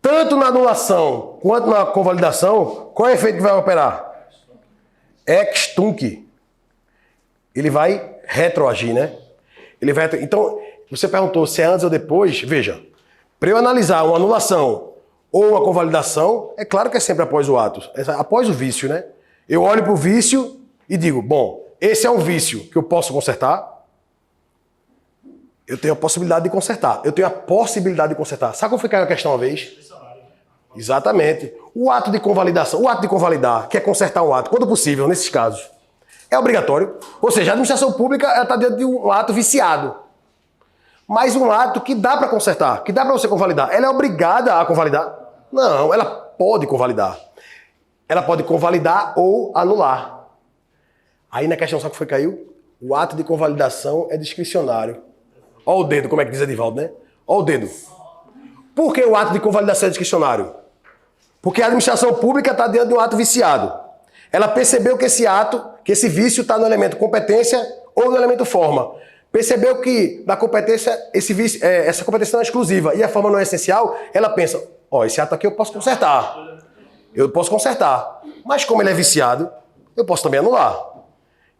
Tanto na anulação quanto na convalidação, qual é o efeito que vai operar? Ex tunc. Ele vai retroagir, né? Então, você perguntou se é antes ou depois. Veja, para eu analisar uma anulação ou uma convalidação, é claro que é sempre após o ato, após o vício, né? Eu olho para o vício e digo, bom, esse é um vício que eu posso consertar. Eu tenho a possibilidade de consertar. Sabe como foi que caiu a questão uma vez? Exatamente. O ato de convalidação, o ato de convalidar, que é consertar um ato, quando possível, nesses casos, é obrigatório. Ou seja, a administração pública está diante de um ato viciado. Mas um ato que dá para consertar, que dá para você convalidar. Ela é obrigada a convalidar? Não, ela pode convalidar. Ela pode convalidar ou anular. Aí na questão, sabe o que foi que caiu? O ato de convalidação é discricionário. Olha o dedo, como é que diz Edivaldo, né? Olha o dedo. Por que o ato de convalidação é discricionário? Porque a administração pública está diante de um ato viciado. Ela percebeu que esse vício está no elemento competência ou no elemento forma. Percebeu que na competência, essa competência não é exclusiva e a forma não é essencial, ela pensa, esse ato aqui eu posso consertar. Mas como ele é viciado, eu posso também anular.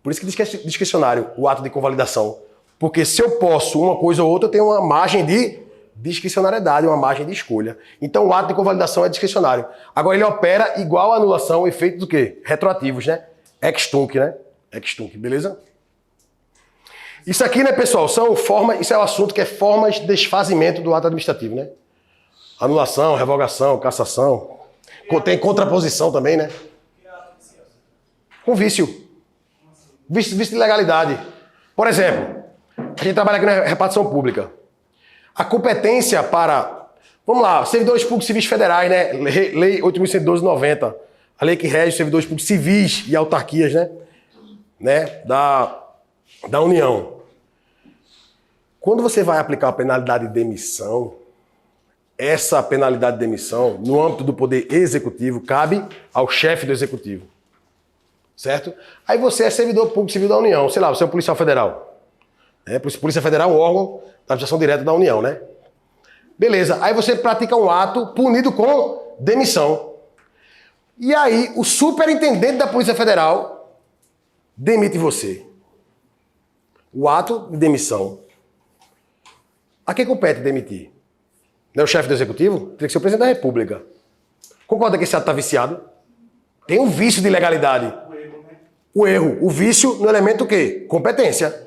Por isso que diz que é discricionário o ato de convalidação. Porque se eu posso uma coisa ou outra, eu tenho uma margem de discricionariedade, uma margem de escolha. Então o ato de convalidação é discricionário. Agora ele opera igual à anulação, efeitos do quê? Retroativos, né? Ex tunc, né? Ex tunc, beleza? Isso aqui, né, pessoal, isso é o assunto que é formas de desfazimento do ato administrativo, né? Anulação, revogação, cassação. Tem contraposição também, né? Com vício. Vício de legalidade. Por exemplo, a gente trabalha aqui na repartição pública. A competência para, vamos lá, servidores públicos civis federais, né? Lei 8.112/90, a lei que rege os servidores públicos civis e autarquias, né? Da União. Quando você vai aplicar a penalidade de demissão, essa penalidade de demissão, no âmbito do poder executivo, cabe ao chefe do executivo. Certo? Aí você é servidor público civil da União, sei lá, você é um policial federal. Polícia Federal é um órgão da administração direta da União, né? Beleza, aí você pratica um ato punido com demissão. E aí o superintendente da Polícia Federal demite você. O ato de demissão. A quem compete demitir? Não é o chefe do executivo? Tem que ser o presidente da República. Concorda que esse ato está viciado? Tem um vício de legalidade. O erro. O vício no elemento o quê? Competência.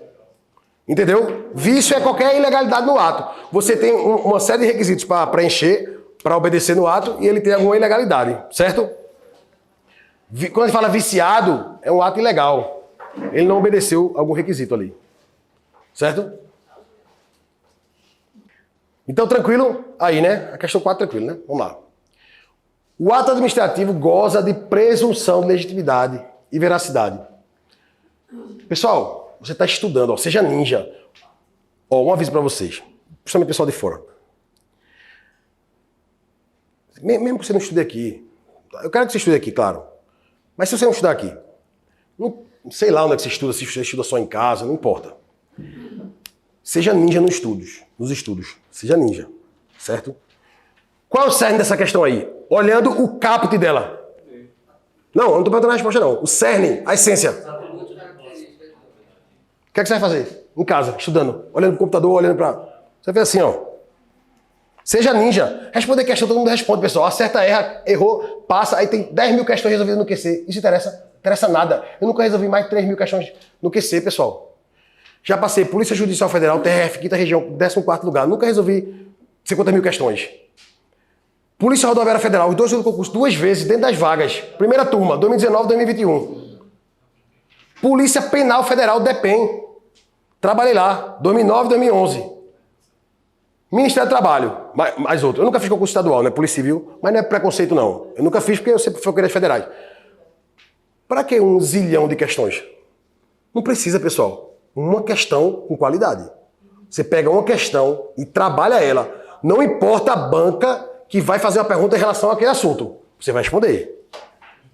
Entendeu? Vício é qualquer ilegalidade no ato. Você tem uma série de requisitos para preencher, para obedecer no ato, e ele tem alguma ilegalidade, certo? Quando a gente fala viciado, é um ato ilegal. Ele não obedeceu algum requisito ali. Certo? Então, tranquilo? Aí, né? A questão 4, tranquilo, né? Vamos lá. O ato administrativo goza de presunção de legitimidade e veracidade. Pessoal, você está estudando, seja ninja. Um aviso para vocês, principalmente o pessoal de fora. Mesmo que você não estude aqui, eu quero que você estude aqui, claro. Mas se você não estudar aqui, não sei lá onde é que você estuda, se você estuda só em casa, não importa. Seja ninja nos estudos. Seja ninja, certo? Qual é o cerne dessa questão aí? Olhando o caput dela. Não, eu não estou perguntando a resposta não. O cerne, a essência. O que é que você vai fazer? Em casa, estudando. Olhando pro computador, olhando para... Você vê assim, ó. Seja ninja. Responder questão, todo mundo responde, pessoal. Acerta, erra, errou, passa. Aí tem 10 mil questões resolvidas no QC. Isso interessa? Interessa nada. Eu nunca resolvi mais de 3 mil questões no QC, pessoal. Já passei Polícia Judicial Federal, TRF, 5ª Região, 14º lugar. Nunca resolvi 50 mil questões. Polícia Rodoviária Federal, os dois do concurso, 2 vezes, dentro das vagas. Primeira turma, 2019 e 2021. Polícia Penal Federal, DEPEN. Trabalhei lá, 2009 e 2011. Ministério do Trabalho, mais outro. Eu nunca fiz concurso estadual, né? Polícia Civil, mas não é preconceito, não. Eu nunca fiz porque eu sempre fui querer federais. Para que um zilhão de questões? Não precisa, pessoal. Uma questão com qualidade. Você pega uma questão e trabalha ela. Não importa a banca que vai fazer uma pergunta em relação àquele assunto. Você vai responder.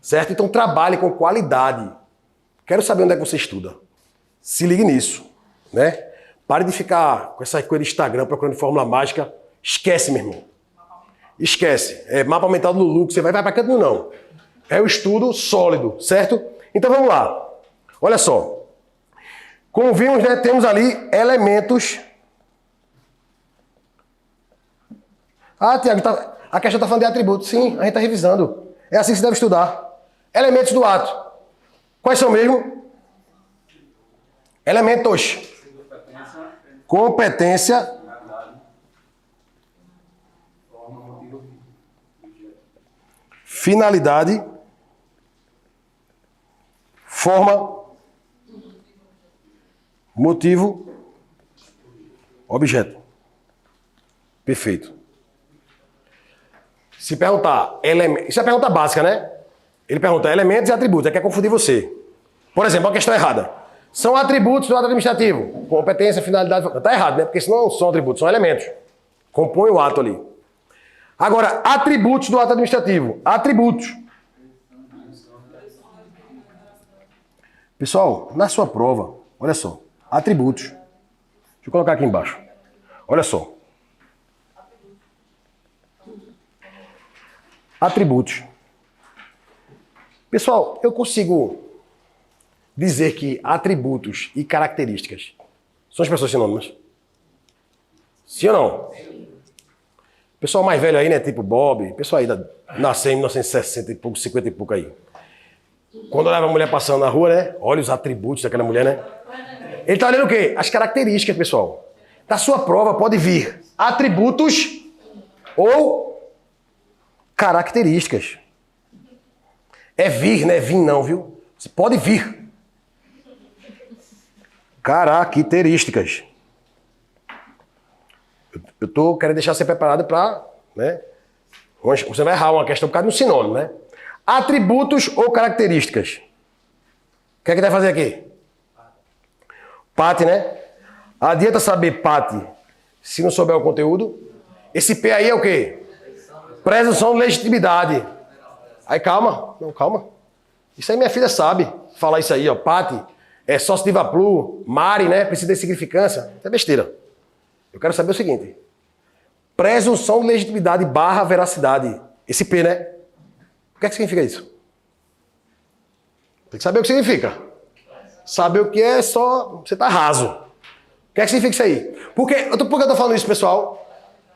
Certo? Então trabalhe com qualidade. Quero saber onde é que você estuda. Se ligue nisso, né? Pare de ficar com essa coisa de Instagram procurando fórmula mágica. Esquece, meu irmão. Esquece. É mapa mental do Lulu, que você vai para canto nenhum, não. É o estudo sólido, certo? Então vamos lá. Olha só. Como vimos, né, temos ali elementos. Ah, Tiago, a questão está falando de atributos. Sim, a gente está revisando. É assim que você deve estudar. Elementos do ato. Quais são mesmo? Elementos. Competência. Finalidade. Forma. Motivo. Objeto. Perfeito. Se perguntar, isso é a pergunta básica, né? Ele pergunta elementos e atributos, quer confundir você. Por exemplo, uma questão errada. São atributos do ato administrativo. Competência, finalidade... Está errado, né? Porque senão não são atributos, são elementos. Compõem o ato ali. Agora, atributos do ato administrativo. Atributos. Pessoal, na sua prova, olha só. Atributos. Deixa eu colocar aqui embaixo. Olha só. Atributos. Pessoal, eu consigo dizer que atributos e características são expressões sinônimas? Sim ou não? Pessoal mais velho aí, né? Tipo Bob, pessoal aí nasceu em 1960 e pouco, 50 e pouco aí. Quando olhava a mulher passando na rua, né? Olha os atributos daquela mulher, né? Ele tá olhando o quê? As características, pessoal. Da sua prova pode vir atributos ou características. É vir, não é vir não, viu? Você pode vir. Características. Eu tô querendo deixar você preparado para, né? Você vai errar uma questão por causa de um sinônimo, né? Atributos ou características. O que é que vai fazer aqui? Pate, né? Adianta saber pate se não souber o conteúdo. Esse P aí é o quê? Presunção de legitimidade. Aí calma. Não, calma. Isso aí minha filha sabe falar isso aí, ó. Pate, é sócio de Vaplu, Mari, né? Precisa de significância. Isso é besteira. Eu quero saber o seguinte. Presunção de legitimidade barra veracidade. Esse P, né? O que é que significa isso? Tem que saber o que significa. Saber o que é só... Você tá raso. O que é que significa isso aí? Por que eu tô falando isso, pessoal?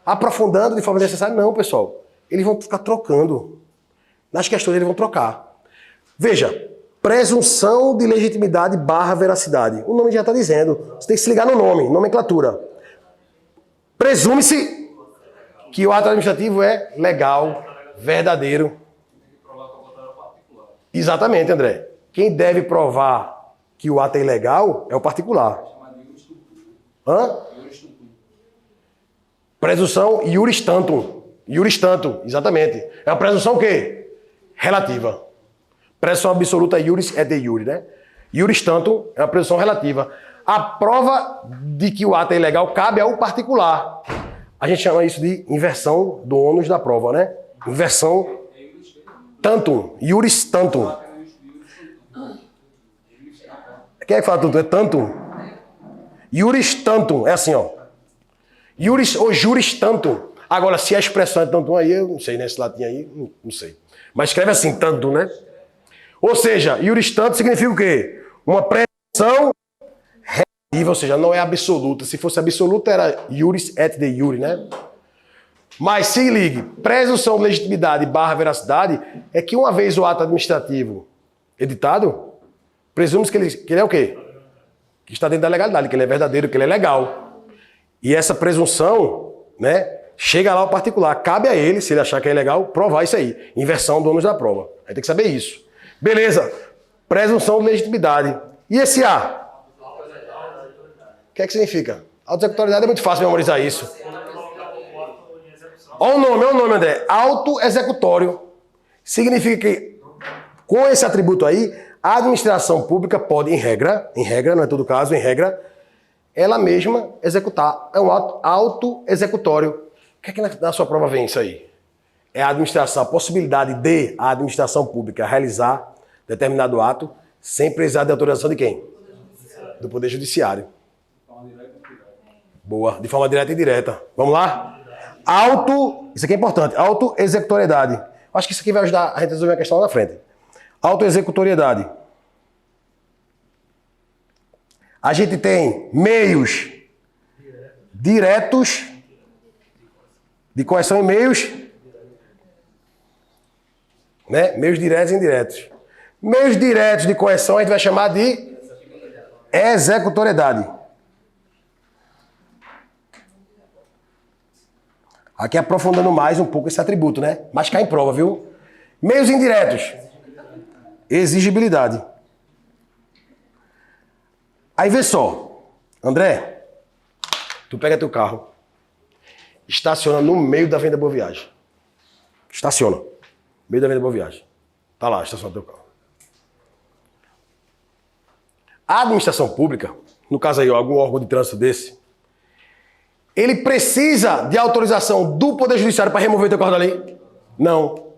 Aprofundando de forma necessária? Não, pessoal. Eles vão ficar trocando. Nas questões eles vão trocar. Veja. Presunção de legitimidade barra veracidade. O nome já está dizendo. Você tem que se ligar no nome. Nomenclatura. Presume-se que o ato administrativo é legal, verdadeiro. Exatamente, André. Quem deve provar que o ato é ilegal é o particular. Hã? Presunção iuris tantum. Iuris tantum, exatamente. É uma presunção o quê? Relativa. Presunção absoluta iuris é de iure, né? Iuris tantum é uma presunção relativa. A prova de que o ato é ilegal cabe ao particular. A gente chama isso de inversão do ônus da prova, né? Inversão tantum, iuris tantum. Quem é que fala tantum? É tantum. Iuris tantum, é assim, ó. Iuris ou juris tantum. Agora, se a expressão é tantum aí, eu não sei, né? Esse latim aí, não sei. Mas escreve assim, tantum, né? Ou seja, iuris tantum significa o quê? Uma presunção relativa, ou seja, não é absoluta. Se fosse absoluta, era iuris et de iure, né? Mas se ligue, presunção de legitimidade barra veracidade é que uma vez o ato administrativo editado, presume-se que ele é o quê? Que está dentro da legalidade, que ele é verdadeiro, que ele é legal. E essa presunção, né, chega lá ao particular. Cabe a ele, se ele achar que é legal, provar isso aí. Inversão do ônus da prova. Aí tem que saber isso. Beleza. Presunção de legitimidade. E esse A? O que é que significa? Auto-executoriedade é muito fácil memorizar isso. Olha o nome, André. Auto-executório. Significa que, com esse atributo aí, a administração pública pode, em regra, não é todo caso, em regra, ela mesma executar. É um ato auto-executório. O que é que na sua prova vem isso aí? É a administração, a possibilidade de a administração pública realizar determinado ato sem precisar de autorização de quem? Do Poder Judiciário. Forma direta e indireta. Boa, de forma direta e indireta. Vamos lá? Isso aqui é importante, autoexecutoriedade. Acho que isso aqui vai ajudar a gente a resolver a questão lá na frente. Autoexecutoriedade. A gente tem meios diretos de coerção e meios, né? Meios diretos e indiretos. Meios diretos de coerção a gente vai chamar de executoriedade. Aqui aprofundando mais um pouco esse atributo, né? Mas cai em prova, viu? Meios indiretos. Exigibilidade. Aí vê só. André, tu pega teu carro, estaciona no meio da Avenida Boa Viagem. Estaciona. No meio da Avenida Boa Viagem. Tá lá, estaciona teu carro. A administração pública, no caso aí, algum órgão de trânsito desse, ele precisa de autorização do Poder Judiciário para remover teu carro dali? Não.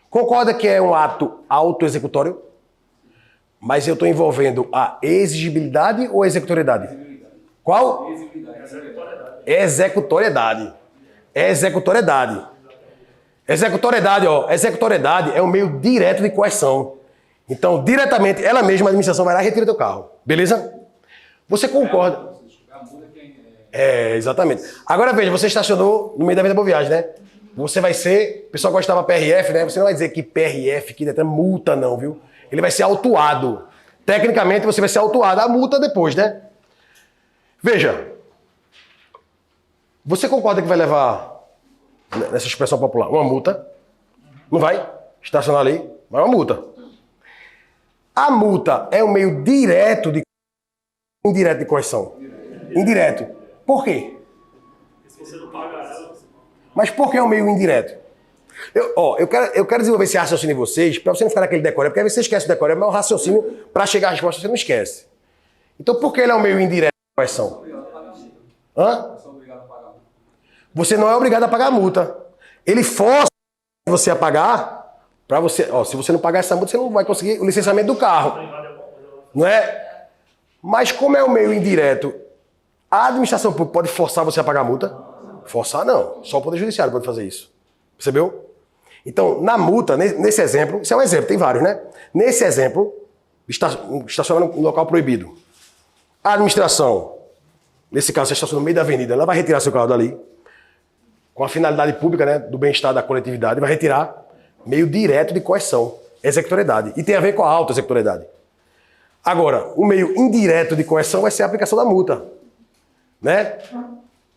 Concorda que é um ato autoexecutório? Mas eu estou envolvendo a exigibilidade ou a executoriedade? Qual? Executoriedade. Executoriedade. Executoriedade, ó. Executoriedade é um meio direto de coerção. Então, diretamente, ela mesma, a administração, vai lá e retira teu carro. Beleza? Você concorda? Exatamente. Agora veja, você estacionou no meio da Avenida Boa Viagem, né? Você vai ser... O pessoal gostava PRF, né? Você não vai dizer que PRF, que é multa não, viu? Ele vai ser autuado. Tecnicamente, você vai ser autuado. A multa depois, né? Veja. Você concorda que vai levar, nessa expressão popular, uma multa? Não vai? Estacionar ali, vai uma multa. A multa é um meio direto de... Indireto de coerção. Indireto. Por quê? Se você não paga ela, você... Mas por que é um meio indireto? Eu quero desenvolver esse raciocínio em vocês, para você não ficar naquele decoreba, porque aí você esquece o decoreba, mas o raciocínio, para chegar à resposta, você não esquece. Então, por que ele é um meio indireto de coerção? Hã? Você não é obrigado a pagar a multa. Ele força você a pagar, para você... se você não pagar essa multa, você não vai conseguir o licenciamento do carro. Não é? Mas como é um meio indireto, a administração pública pode forçar você a pagar a multa? Forçar não. Só o Poder Judiciário pode fazer isso. Percebeu? Então, na multa, nesse exemplo, isso é um exemplo, tem vários, né? Nesse exemplo, estacionar no local proibido. A administração, nesse caso, você estaciona no meio da avenida, ela vai retirar seu carro dali, com a finalidade pública, né, do bem-estar da coletividade, vai retirar meio direto de coerção, executoriedade. E tem a ver com a auto-executoriedade. Agora, o meio indireto de coerção vai ser a aplicação da multa. Né?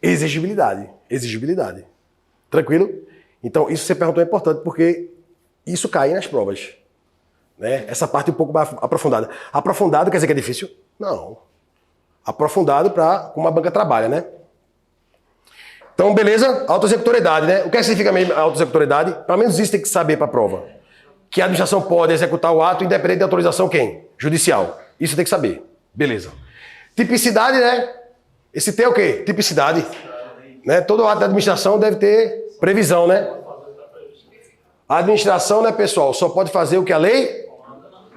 Exigibilidade. Exigibilidade. Tranquilo? Então, isso que você perguntou é importante, porque isso cai nas provas. Né? Essa parte é um pouco mais aprofundada. Aprofundado quer dizer que é difícil? Não. Aprofundado para como a banca trabalha, né? Então, beleza? Autoexecutoriedade, né? O que significa mesmo autoexecutoriedade? Pelo menos isso tem que saber para a prova. Que a administração pode executar o ato independente de autorização quem? Judicial. Isso tem que saber. Beleza. Tipicidade, né? Esse T é o quê? Tipicidade. Né? Todo ato da administração deve ter previsão, né? A administração, né, pessoal, só pode fazer o que a lei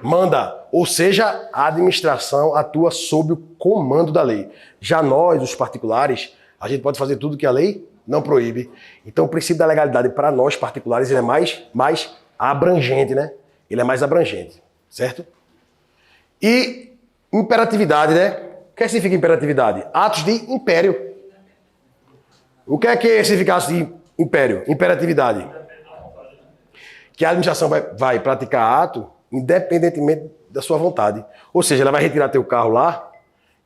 manda. Ou seja, a administração atua sob o comando da lei. Já nós, os particulares, a gente pode fazer tudo que a lei não proíbe. Então, o princípio da legalidade para nós particulares ele é mais abrangente, né? Ele é mais abrangente, certo? E imperatividade, né? O que significa imperatividade? Atos de império. O que significa atos de império? Imperatividade. Que a administração vai praticar ato independentemente da sua vontade. Ou seja, ela vai retirar teu carro lá,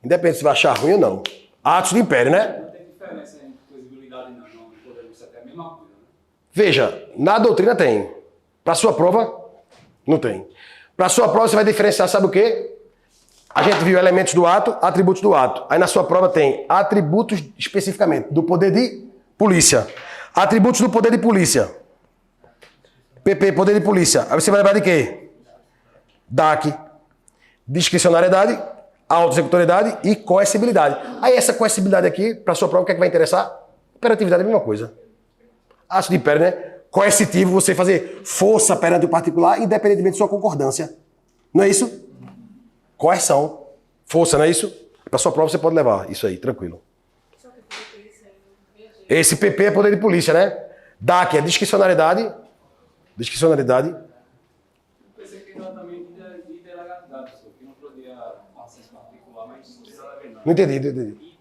independente se vai achar ruim ou não. Atos de império, né? Não tem diferença entre coisibilidade não. Isso é a mesma coisa, né? Veja, na doutrina tem. Para sua prova, não tem. Para sua prova você vai diferenciar, sabe o quê? A gente viu elementos do ato, atributos do ato. Aí na sua prova tem atributos especificamente do poder de polícia. Atributos do poder de polícia. PP, poder de polícia. Aí você vai lembrar de quê? DAC, discricionariedade, auto-executoriedade e coercibilidade. Aí essa coercibilidade aqui, para sua prova, o que é que vai interessar? Imperatividade é a mesma coisa. Ato de império, né? Coercitivo, você fazer força perante o particular, independentemente de sua concordância. Não é isso? Coerção. Força, não é isso? Para sua prova você pode levar isso aí, tranquilo. Esse PP é poder de polícia, né? DAC é discricionariedade. Discricionariedade. Eu pensei que era também de delegalidade, pessoal, que não podia acesso particular, mas não tem nada a ver, não. Não entendi.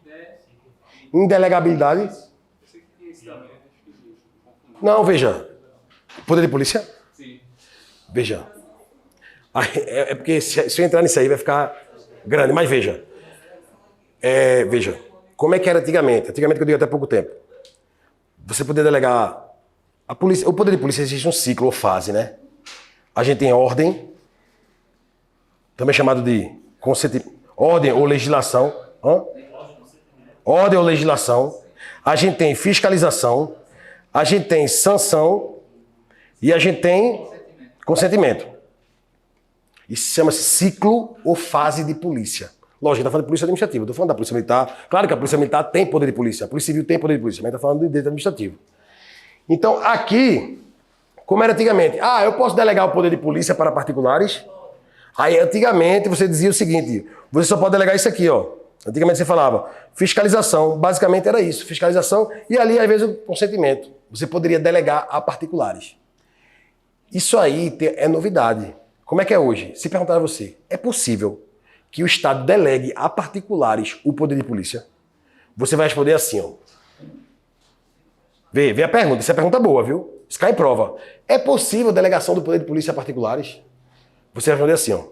Indelegabilidade. Eu pensei que tinha esse também, acho que confundi. Não, veja. Poder de polícia? Sim. Veja. É porque se eu entrar nisso aí vai ficar grande, mas veja. Veja. Como é que era antigamente? Antigamente, que eu digo até pouco tempo. Você podia delegar a polícia. O poder de polícia existe um ciclo ou fase, né? A gente tem ordem, também chamado de ordem ou legislação. Ordem ou legislação. A gente tem fiscalização. A gente tem sanção. E a gente tem consentimento. Isso chama-se ciclo ou fase de polícia. Lógico, está falando de polícia administrativa, estou falando da polícia militar. Claro que a polícia militar tem poder de polícia, a polícia civil tem poder de polícia, mas está falando de direito administrativo. Então, aqui, como era antigamente, eu posso delegar o poder de polícia para particulares? Aí, antigamente, você dizia o seguinte, você só pode delegar isso aqui, ó. Antigamente você falava fiscalização, basicamente era isso, fiscalização, e ali, às vezes, o consentimento. Você poderia delegar a particulares. Isso aí é novidade. Como é que é hoje? Se perguntar a você, é possível que o Estado delegue a particulares o poder de polícia? Você vai responder assim, ó. Vê a pergunta. Essa é a pergunta boa, viu? Isso cai em prova. É possível a delegação do poder de polícia a particulares? Você vai responder assim, ó.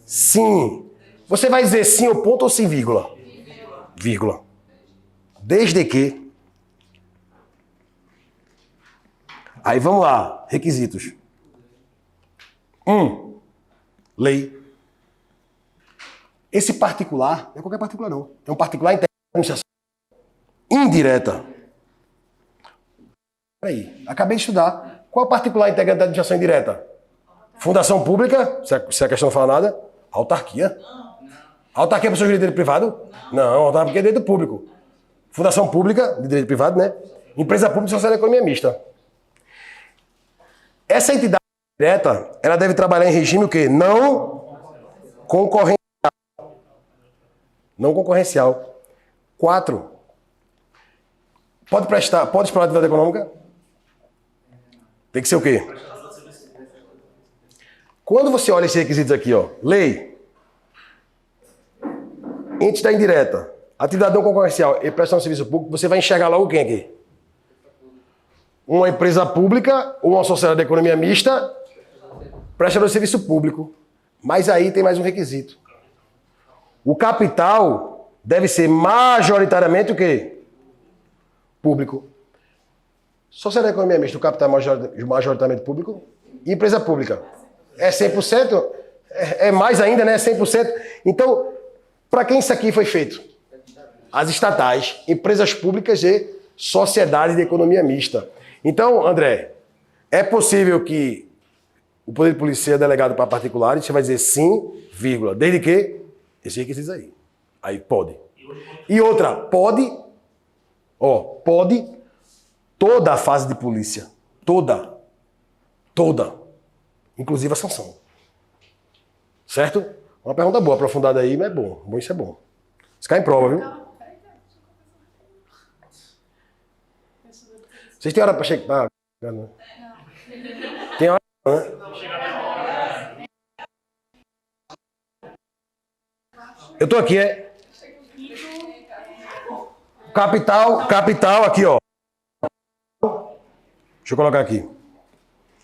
Sim. Você vai dizer sim ou ponto ou sim vírgula? Vírgula. Desde que... Aí vamos lá. Requisitos. 1. Lei. Esse particular, não é qualquer particular não. É um particular integrado da administração indireta. Peraí, acabei de estudar. Qual é o particular integrante da administração indireta? Fundação pública, se a questão não fala nada. Autarquia. Autarquia é pessoa de direito privado? Não, autarquia é direito público. Fundação pública, de direito privado, né? Empresa pública social da economia mista. Essa entidade direta, ela deve trabalhar em regime o quê? Não concorrencial. Não concorrencial. 4. Pode explorar atividade econômica? Tem que ser o quê? Quando você olha esses requisitos aqui, ó, lei, entidade indireta, atividade não concorrencial e prestação de serviço público, você vai enxergar logo quem aqui? Uma empresa pública ou uma sociedade de economia mista prestador de serviço público. Mas aí tem mais um requisito. O capital deve ser majoritariamente o quê? Público. Sociedade de economia mista, o capital é majoritariamente público. E empresa pública. É 100%? É mais ainda, né? 100%. Então, para quem isso aqui foi feito? As estatais, empresas públicas e sociedades de economia mista. Então, André, é possível que o poder de polícia seja delegado para particulares? Você vai dizer sim, vírgula. Desde que? Esse requisito aí. Aí pode. E outra, pode toda a fase de polícia. Toda. Inclusive a sanção. Certo? Uma pergunta boa, aprofundada aí, mas é bom. Isso é bom. Isso cai em prova, viu? Vocês têm hora para chegar? Não. Tem hora, né? Eu tô aqui, Capital aqui, ó. Deixa eu colocar aqui.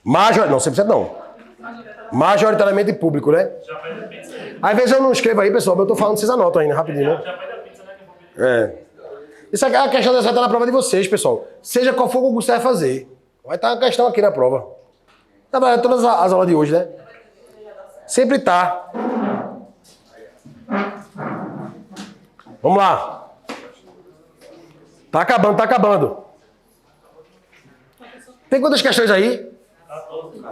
Não, 100% não. Majoritariamente público, né? Às vezes eu não escrevo aí, pessoal, mas eu tô falando, vocês anotam aí, né? Rapidinho, né? Isso aqui é a questão dessa tá na prova de vocês, pessoal. Seja qual for o concurso que você vai fazer. Vai estar uma questão aqui na prova. Tá, todas as aulas de hoje, né? Sempre tá. Vamos lá. Tá acabando. Tem quantas questões aí? 14.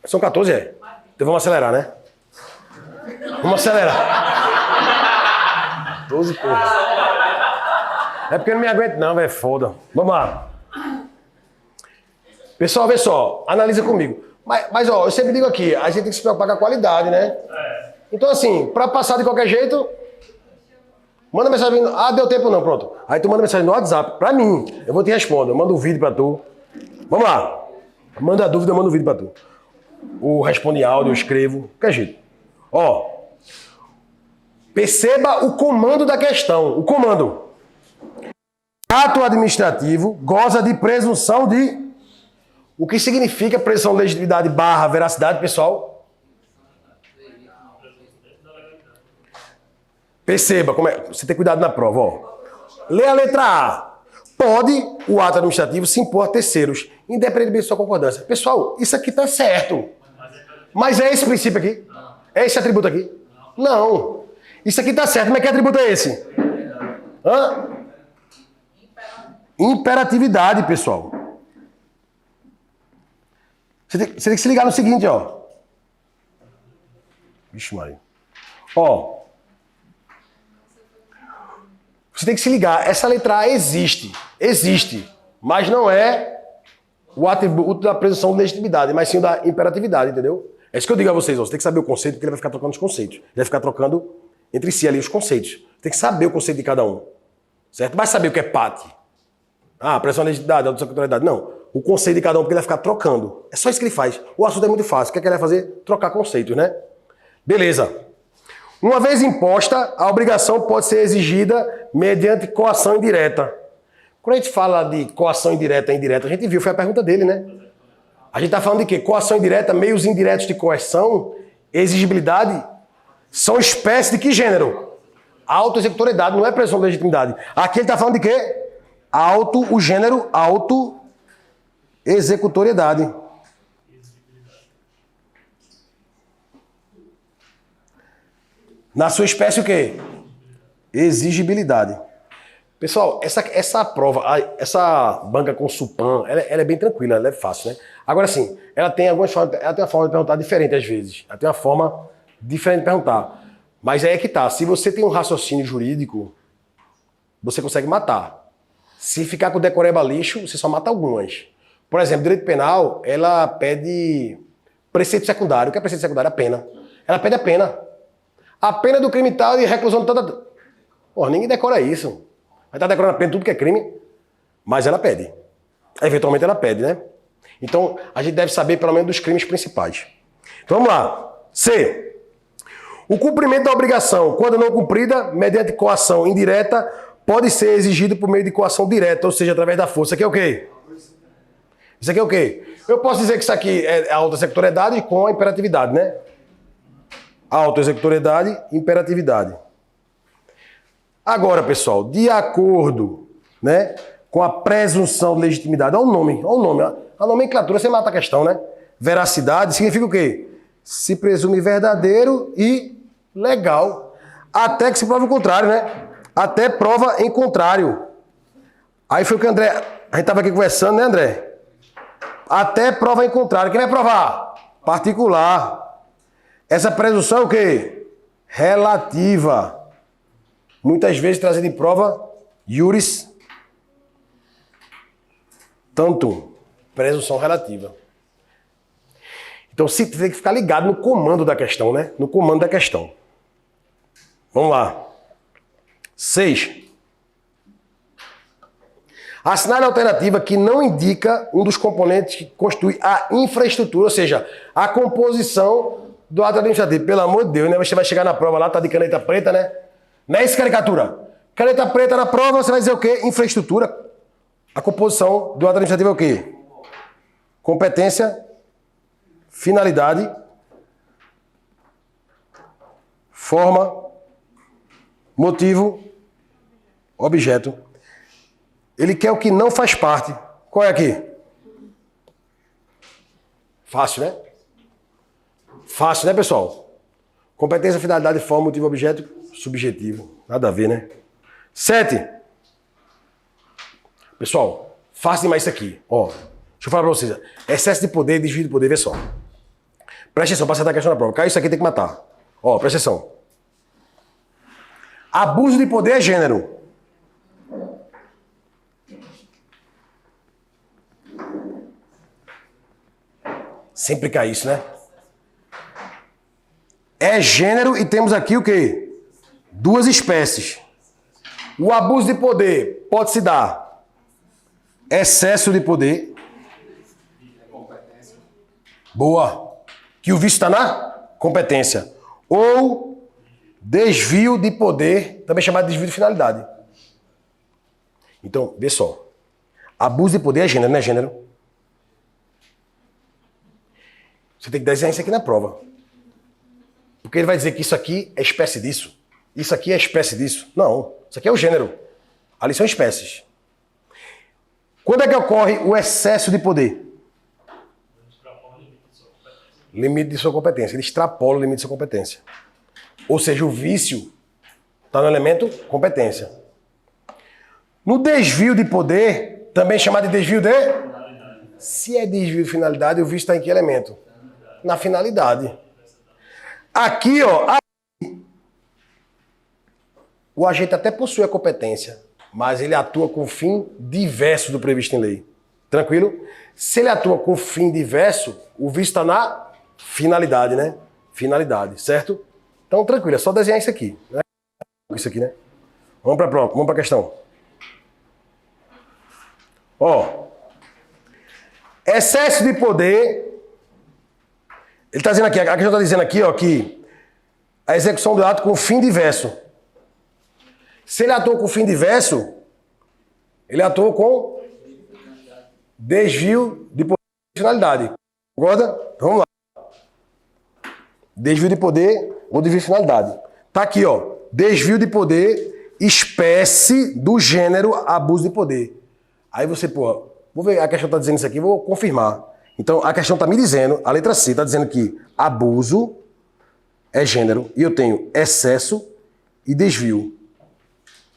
São 14, é? Então vamos acelerar, né? Vamos acelerar. 12, porra. É porque eu não me aguento não, velho. Foda. Vamos lá. Pessoal, vê só. Analisa comigo. Mas ó, eu sempre digo aqui, a gente tem que se preocupar com a qualidade, né? Então, assim, para passar de qualquer jeito, manda mensagem. Ah, deu tempo não, pronto. Aí tu manda mensagem no WhatsApp pra mim. Eu vou te responder. Eu mando um vídeo pra tu. Vamos lá. Manda a dúvida, eu mando um vídeo pra tu. Ou responde áudio, eu escrevo. Qualquer jeito. Ó. Perceba o comando da questão. O comando. Ato administrativo goza de presunção de... O que significa presunção de legitimidade barra veracidade, pessoal? Perceba, como é. Você tem cuidado na prova, ó. Lê a letra A. Pode o ato administrativo se impor a terceiros, independentemente de sua concordância. Pessoal, isso aqui tá certo. Mas é esse princípio aqui? É esse atributo aqui? Não. Isso aqui tá certo, mas que atributo é esse? Hã? Imperatividade, pessoal. Você tem que se ligar no seguinte, ó. Vixe, Maria. Ó. Você tem que se ligar. Essa letra A existe. Existe. Mas não é o atributo da presunção de legitimidade, mas sim o da imperatividade, entendeu? É isso que eu digo a vocês, ó. Você tem que saber o conceito, porque ele vai ficar trocando os conceitos. Ele vai ficar trocando entre si ali os conceitos. Tem que saber o conceito de cada um. Certo? Não vai saber o que é PAT. Ah, presunção de legitimidade, autossectoriedade. Não. O conceito de cada um, porque ele vai ficar trocando. É só isso que ele faz. O assunto é muito fácil. O que é que ele vai fazer? Trocar conceitos, né? Beleza. Uma vez imposta, a obrigação pode ser exigida mediante coação indireta. Quando a gente fala de coação indireta e indireta, a gente viu, foi a pergunta dele, né? A gente está falando de quê? Coação indireta, meios indiretos de coerção, exigibilidade, são espécies de que gênero? Auto-executoriedade, não é presunção de legitimidade. Aqui ele está falando de quê? O gênero auto-executoriedade. Na sua espécie o quê? Exigibilidade. Pessoal, essa prova, essa banca com Supan, ela é bem tranquila, ela é fácil, né? Agora sim, ela tem algumas formas, ela tem uma forma de perguntar diferente às vezes. Ela tem uma forma diferente de perguntar. Mas aí é que tá, se você tem um raciocínio jurídico, você consegue matar. Se ficar com decoreba lixo, você só mata algumas. Por exemplo, direito penal, ela pede preceito secundário. O que é preceito secundário? A pena. Ela pede a pena. A pena do crime tal e reclusão de tanta... Pô, ninguém decora isso. Vai estar decorando a pena de tudo que é crime, mas ela pede. Eventualmente ela pede, né? Então, a gente deve saber pelo menos dos crimes principais. Então, vamos lá. C. O cumprimento da obrigação, quando não cumprida, mediante coação indireta, pode ser exigido por meio de coação direta, ou seja, através da força. Isso aqui é o quê? Isso aqui é o quê? Eu posso dizer que isso aqui é a auto-executoriedade com a imperatividade, né? Auto-executoriedade e imperatividade. Agora, pessoal, de acordo, né, com a presunção de legitimidade, olha o nome. A nomenclatura, você mata a questão, né? Veracidade significa o quê? Se presume verdadeiro e legal. Até que se prova o contrário, né? Até prova em contrário. Aí foi o que o André... A gente estava aqui conversando, né, André? Até prova em contrário. Quem vai provar? Particular. Essa presunção é o quê? Relativa. Muitas vezes trazendo em prova iuris tantum. Presunção relativa. Então, você tem que ficar ligado no comando da questão, né? No comando da questão. Vamos lá. 6. Assinale a alternativa que não indica um dos componentes que constitui a infraestrutura, ou seja, a composição do ato administrativo. Pelo amor de Deus, né? Você vai chegar na prova lá, tá de caneta preta, né? Não é isso, caricatura? Caneta preta na prova, você vai dizer o quê? Infraestrutura. A composição do ato administrativo é o quê? Competência, finalidade, forma, motivo, objeto. Ele quer o que não faz parte. Qual é aqui? Fácil, né? Fácil, né, pessoal? Competência, finalidade, forma, motivo, objeto, subjetivo. Nada a ver, né? 7. Pessoal, fácil demais isso aqui. Ó, deixa eu falar pra vocês. Excesso de poder, desvio de poder, vê só. Presta atenção, para acertar a questão na prova. Caiu isso aqui, tem que matar. Ó, presta atenção. Abuso de poder é gênero. Sempre cai isso, né? é gênero e temos aqui o quê? Duas espécies. O abuso de poder pode se dar excesso de poder. Boa. Que o vício está na competência. Ou desvio de poder, também chamado de desvio de finalidade. Então, vê só. Abuso de poder é gênero, não é gênero? Você tem que desenhar isso aqui na prova. Porque ele vai dizer que isso aqui é espécie disso. Isso aqui é espécie disso. Não. Isso aqui é o gênero. Ali são espécies. Quando é que ocorre o excesso de poder? Limite de sua competência. Ele extrapola o limite de sua competência. Ou seja, o vício está no elemento competência. No desvio de poder, também chamado de desvio de... Se é desvio de finalidade, o vício está em que elemento? Na finalidade. Aqui, ó, o agente até possui a competência, mas ele atua com fim diverso do previsto em lei. Tranquilo? Se ele atua com fim diverso, o vício está na finalidade, né? Finalidade, certo? Então, tranquilo, é só desenhar isso aqui. Né? Isso aqui, né? Vamos para a questão. Ó, excesso de poder... Ele está dizendo aqui, a questão está dizendo aqui, ó, que a execução do ato com fim diverso. Se ele atuou com fim diverso, ele atuou com desvio de poder e finalidade. Concorda? Então, vamos lá. Desvio de poder ou desvio de finalidade. Tá aqui, ó. Desvio de poder, espécie do gênero abuso de poder. Aí você, pô, vou ver, a questão está dizendo isso aqui, vou confirmar. Então, a questão está me dizendo, a letra C está dizendo que abuso é gênero e eu tenho excesso e desvio.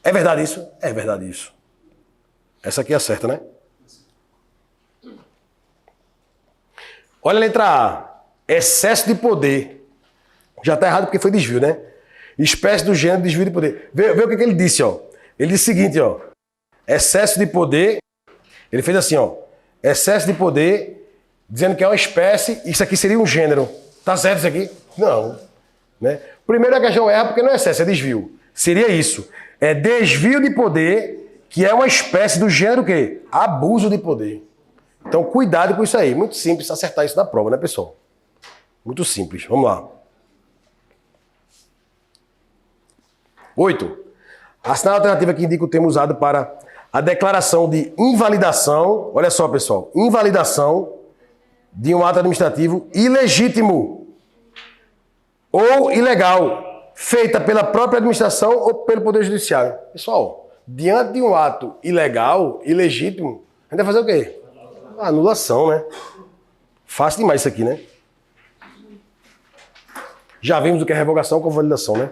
É verdade isso? É verdade isso. Essa aqui é a certa, né? Olha a letra A. Excesso de poder. Já está errado porque foi desvio, né? Espécie do gênero, desvio de poder. Vê o que ele disse, ó. Ele disse o seguinte, ó. Excesso de poder. Ele fez assim, ó. Excesso de poder... Dizendo que é uma espécie, isso aqui seria um gênero. Tá certo isso aqui? Não. Né? Primeiro a questão erra porque não é excesso, é desvio. Seria isso. É desvio de poder, que é uma espécie do gênero o quê? Abuso de poder. Então cuidado com isso aí. Muito simples acertar isso na prova, né, pessoal? Muito simples. Vamos lá. 8. Assinar a alternativa que indica o termo usado para a declaração de invalidação. Olha só, pessoal. Invalidação de um ato administrativo ilegítimo ou ilegal, feita pela própria administração ou pelo Poder Judiciário. Pessoal, diante de um ato ilegal, ilegítimo, a gente vai fazer o quê? Anulação, né? Fácil demais isso aqui, né? Já vimos o que é revogação com validação, né?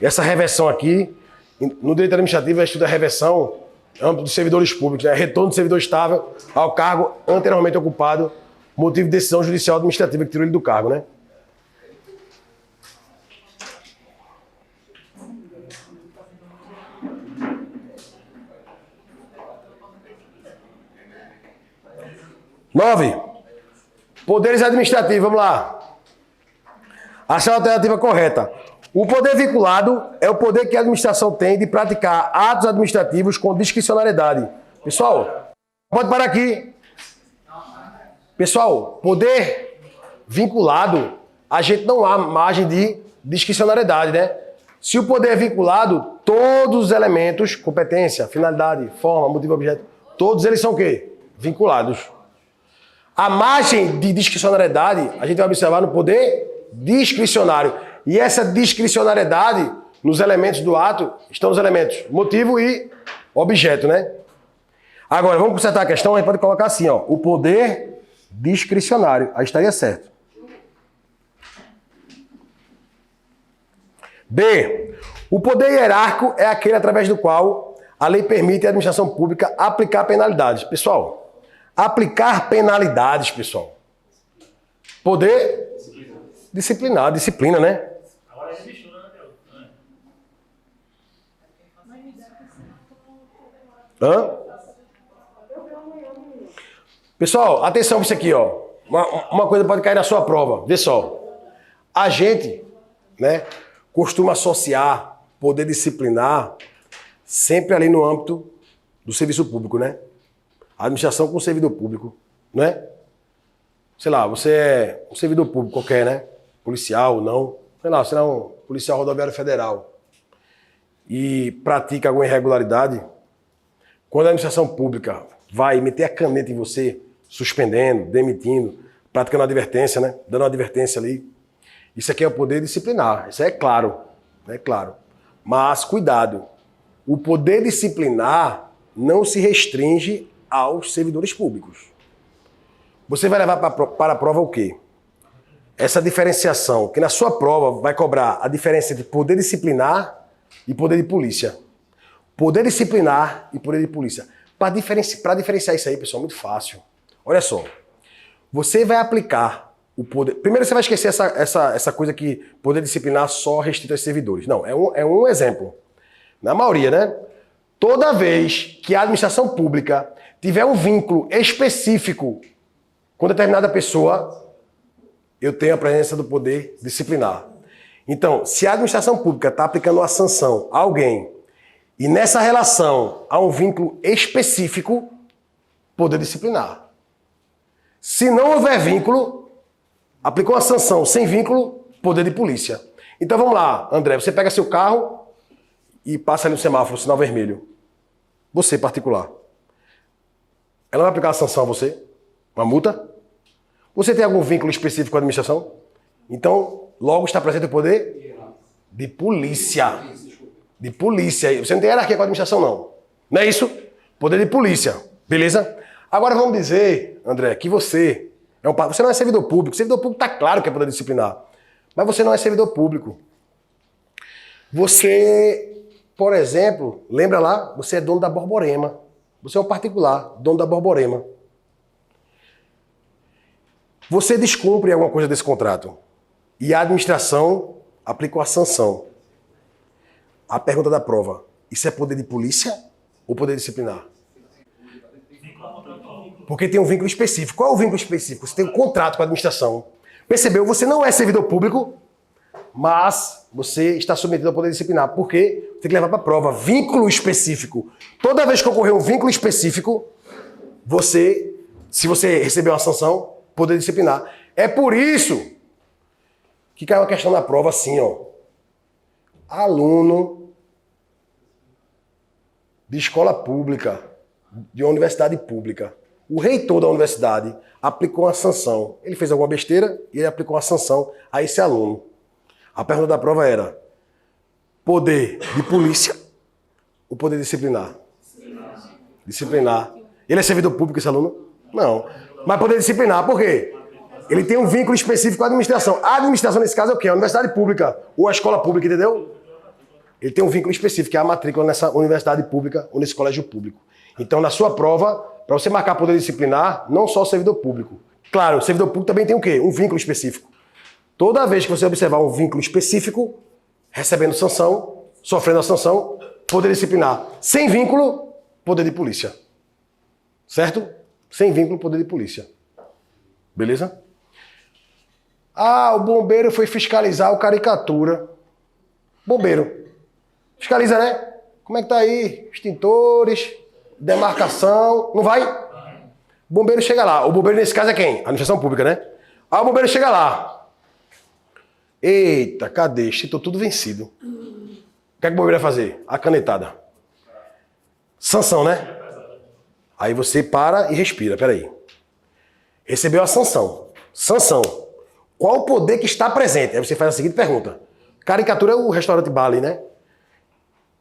E essa reversão aqui, no direito administrativo, é estudo a reversão âmbito dos servidores públicos, né? Retorno do servidor estável ao cargo anteriormente ocupado, motivo de decisão judicial administrativa que tirou ele do cargo, né? Nove. Poderes administrativos, vamos lá. Achar a alternativa correta. O poder vinculado é o poder que a administração tem de praticar atos administrativos com discricionariedade. Pessoal, pode parar aqui. Pessoal, poder vinculado, a gente não há margem de discricionariedade, né? Se o poder é vinculado, todos os elementos, competência, finalidade, forma, motivo, objeto, todos eles são o quê? Vinculados. A margem de discricionariedade, a gente vai observar no poder discricionário. E essa discricionariedade, nos elementos do ato, estão os elementos motivo e objeto, né? Agora, vamos consertar a questão, a gente pode colocar assim, ó, o poder discricionário. Aí estaria certo. B. O poder hierárquico é aquele através do qual a lei permite à administração pública aplicar penalidades. Pessoal, aplicar penalidades, pessoal. Poder disciplinar, disciplina, né? Agora ele mistura, né, Theo? Hã? Pessoal, atenção para isso aqui, ó. Uma coisa pode cair na sua prova. Vê só. A gente né, costuma associar poder disciplinar sempre ali no âmbito do serviço público, né? A administração com o servidor público, né? Sei lá, você é um servidor público qualquer, né? Policial ou não. Sei lá, você é um policial rodoviário federal e pratica alguma irregularidade. Quando a administração pública vai meter a caneta em você, suspendendo, demitindo, praticando advertência, né? Dando uma advertência ali. Isso aqui é o poder disciplinar. Isso é claro, né? Claro. Mas cuidado. O poder disciplinar não se restringe aos servidores públicos. Você vai levar para a prova o quê? Essa diferenciação, que na sua prova vai cobrar a diferença entre poder disciplinar e poder de polícia. Poder disciplinar e poder de polícia. Para diferenciar isso aí, pessoal, é muito fácil. Olha só. Você vai aplicar o poder... Primeiro você vai esquecer essa coisa que poder disciplinar só restrito aos servidores. Não, é um exemplo. Na maioria, né? Toda vez que a administração pública tiver um vínculo específico com determinada pessoa, eu tenho a presença do poder disciplinar. Então, se a administração pública está aplicando uma sanção a alguém e nessa relação há um vínculo específico, poder disciplinar. Se não houver vínculo, aplicou uma sanção sem vínculo, poder de polícia. Então vamos lá, André, você pega seu carro e passa ali no semáforo, sinal vermelho. Você, particular. Ela vai aplicar uma sanção a você? Uma multa? Você tem algum vínculo específico com a administração? Então, logo está presente o poder de polícia. De polícia. Você não tem hierarquia com a administração, não. Não é isso? Poder de polícia. Beleza? Agora vamos dizer, André, que você não é servidor público. Servidor público está claro que é poder disciplinar. Mas você não é servidor público. Você, por exemplo, lembra lá? Você é dono da Borborema. Você é um particular, dono da Borborema. Você descumpre alguma coisa desse contrato e a administração aplicou a sanção. A pergunta da prova, isso é poder de polícia ou poder disciplinar? Porque tem um vínculo específico. Qual é o vínculo específico? Você tem um contrato com a administração. Percebeu? Você não é servidor público, mas você está submetido ao poder disciplinar. Por quê? Tem que levar para a prova. Vínculo específico. Toda vez que ocorrer um vínculo específico, se você receber uma sanção, poder disciplinar. É por isso que cai uma questão na prova assim, ó. Aluno de escola pública, de uma universidade pública. O reitor da universidade aplicou uma sanção. Ele fez alguma besteira e ele aplicou uma sanção a esse aluno. A pergunta da prova era: poder de polícia ou poder disciplinar? Disciplinar. Ele é servidor público, esse aluno? Não. Mas poder disciplinar, por quê? Ele tem um vínculo específico com a administração. A administração, nesse caso, é o quê? A universidade pública ou a escola pública, entendeu? Ele tem um vínculo específico, que é a matrícula nessa universidade pública ou nesse colégio público. Então, na sua prova, para você marcar poder disciplinar, não só o servidor público. Claro, o servidor público também tem o quê? Um vínculo específico. Toda vez que você observar um vínculo específico, recebendo sanção, sofrendo a sanção, poder disciplinar. Sem vínculo, poder de polícia. Certo? Sem vínculo, poder de polícia. Beleza? Ah, o bombeiro foi fiscalizar o caricatura. Bombeiro. Fiscaliza, né? Como é que tá aí? Extintores, demarcação. Não vai? O bombeiro chega lá. O bombeiro, nesse caso, é quem? A administração pública, né? Aí o bombeiro chega lá. Eita, cadê? Extintor tudo vencido. O que é que o bombeiro vai fazer? A canetada. Sanção, né? Aí você para e respira. Peraí. Recebeu a sanção. Sanção. Qual o poder que está presente? Aí você faz a seguinte pergunta. Caricatura é o restaurante Bali, né?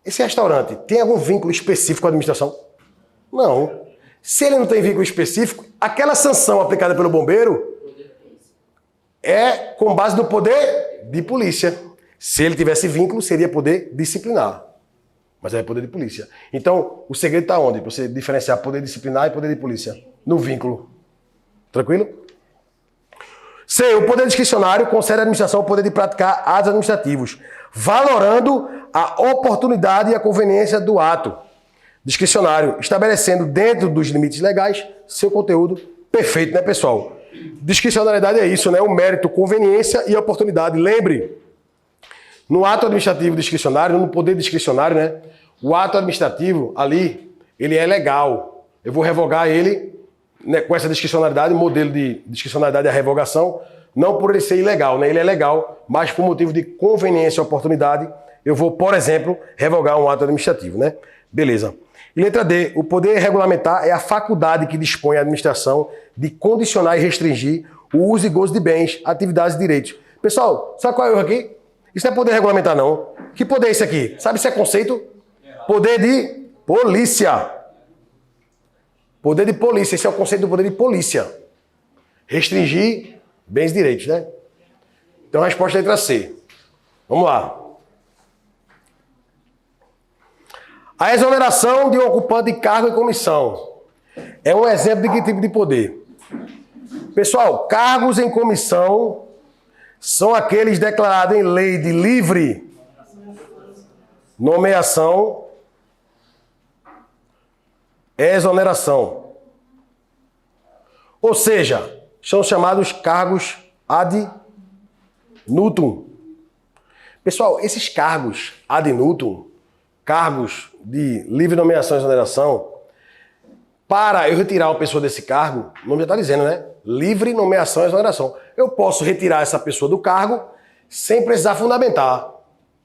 Esse restaurante tem algum vínculo específico com a administração? Não. Se ele não tem vínculo específico, aquela sanção aplicada pelo bombeiro é com base no poder de polícia. Se ele tivesse vínculo, seria poder disciplinar. Mas é poder de polícia. Então, o segredo está onde? Para você diferenciar poder disciplinar e poder de polícia. No vínculo. Tranquilo? C. O poder discricionário concede à administração o poder de praticar atos administrativos, valorando a oportunidade e a conveniência do ato discricionário, estabelecendo dentro dos limites legais seu conteúdo perfeito, né, pessoal? Discricionariedade é isso, né? O mérito, conveniência e oportunidade. Lembre No ato administrativo discricionário, no poder discricionário, né? O ato administrativo ali, ele é legal. Eu vou revogar ele, né, com essa discricionalidade, modelo de discricionalidade é a revogação, não por ele ser ilegal, né? Ele é legal, mas por motivo de conveniência e oportunidade, eu vou, por exemplo, revogar um ato administrativo, né? Beleza. E letra D, o poder regulamentar é a faculdade que dispõe a administração de condicionar e restringir o uso e gozo de bens, atividades e direitos. Pessoal, sabe qual é o erro aqui? Isso não é poder regulamentar, não. Que poder é esse aqui? Sabe se é conceito? Poder de polícia. Poder de polícia. Esse é o conceito do poder de polícia. Restringir bens e direitos, né? Então a resposta é a letra C. Vamos lá. A exoneração de um ocupante de cargo e comissão é um exemplo de que tipo de poder? Pessoal, cargos em comissão são aqueles declarados em lei de livre nomeação, exoneração. Ou seja, são chamados cargos ad nutum. Pessoal, esses cargos ad nutum, cargos de livre nomeação e exoneração, para eu retirar uma pessoa desse cargo, o nome já está dizendo, né? Livre nomeação e exoneração. Eu posso retirar essa pessoa do cargo sem precisar fundamentar,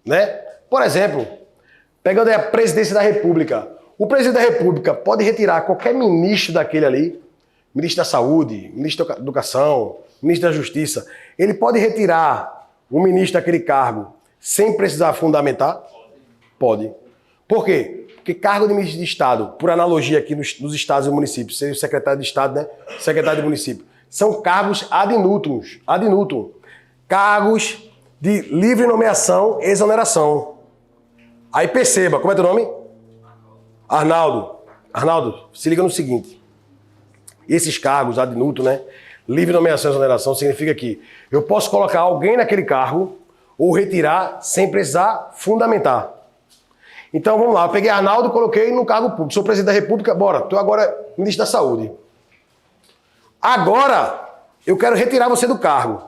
né? Por exemplo, pegando aí a presidência da República. O presidente da República pode retirar qualquer ministro daquele ali, ministro da Saúde, ministro da Educação, ministro da Justiça. Ele pode retirar o ministro daquele cargo sem precisar fundamentar? Pode. Por quê? Porque cargo de ministro de Estado, por analogia aqui nos estados e municípios, seria o secretário de Estado, né? Secretário de município. São cargos ad nutum. Ad nutum. Cargos de livre nomeação e exoneração. Aí perceba, como é teu nome? Arnaldo. Arnaldo, se liga no seguinte. Esses cargos ad nutum, né? Livre nomeação e exoneração significa que eu posso colocar alguém naquele cargo ou retirar sem precisar fundamentar. Então vamos lá, eu peguei Arnaldo e coloquei no cargo público. Sou presidente da República, bora. Estou agora ministro da Saúde. Agora, eu quero retirar você do cargo.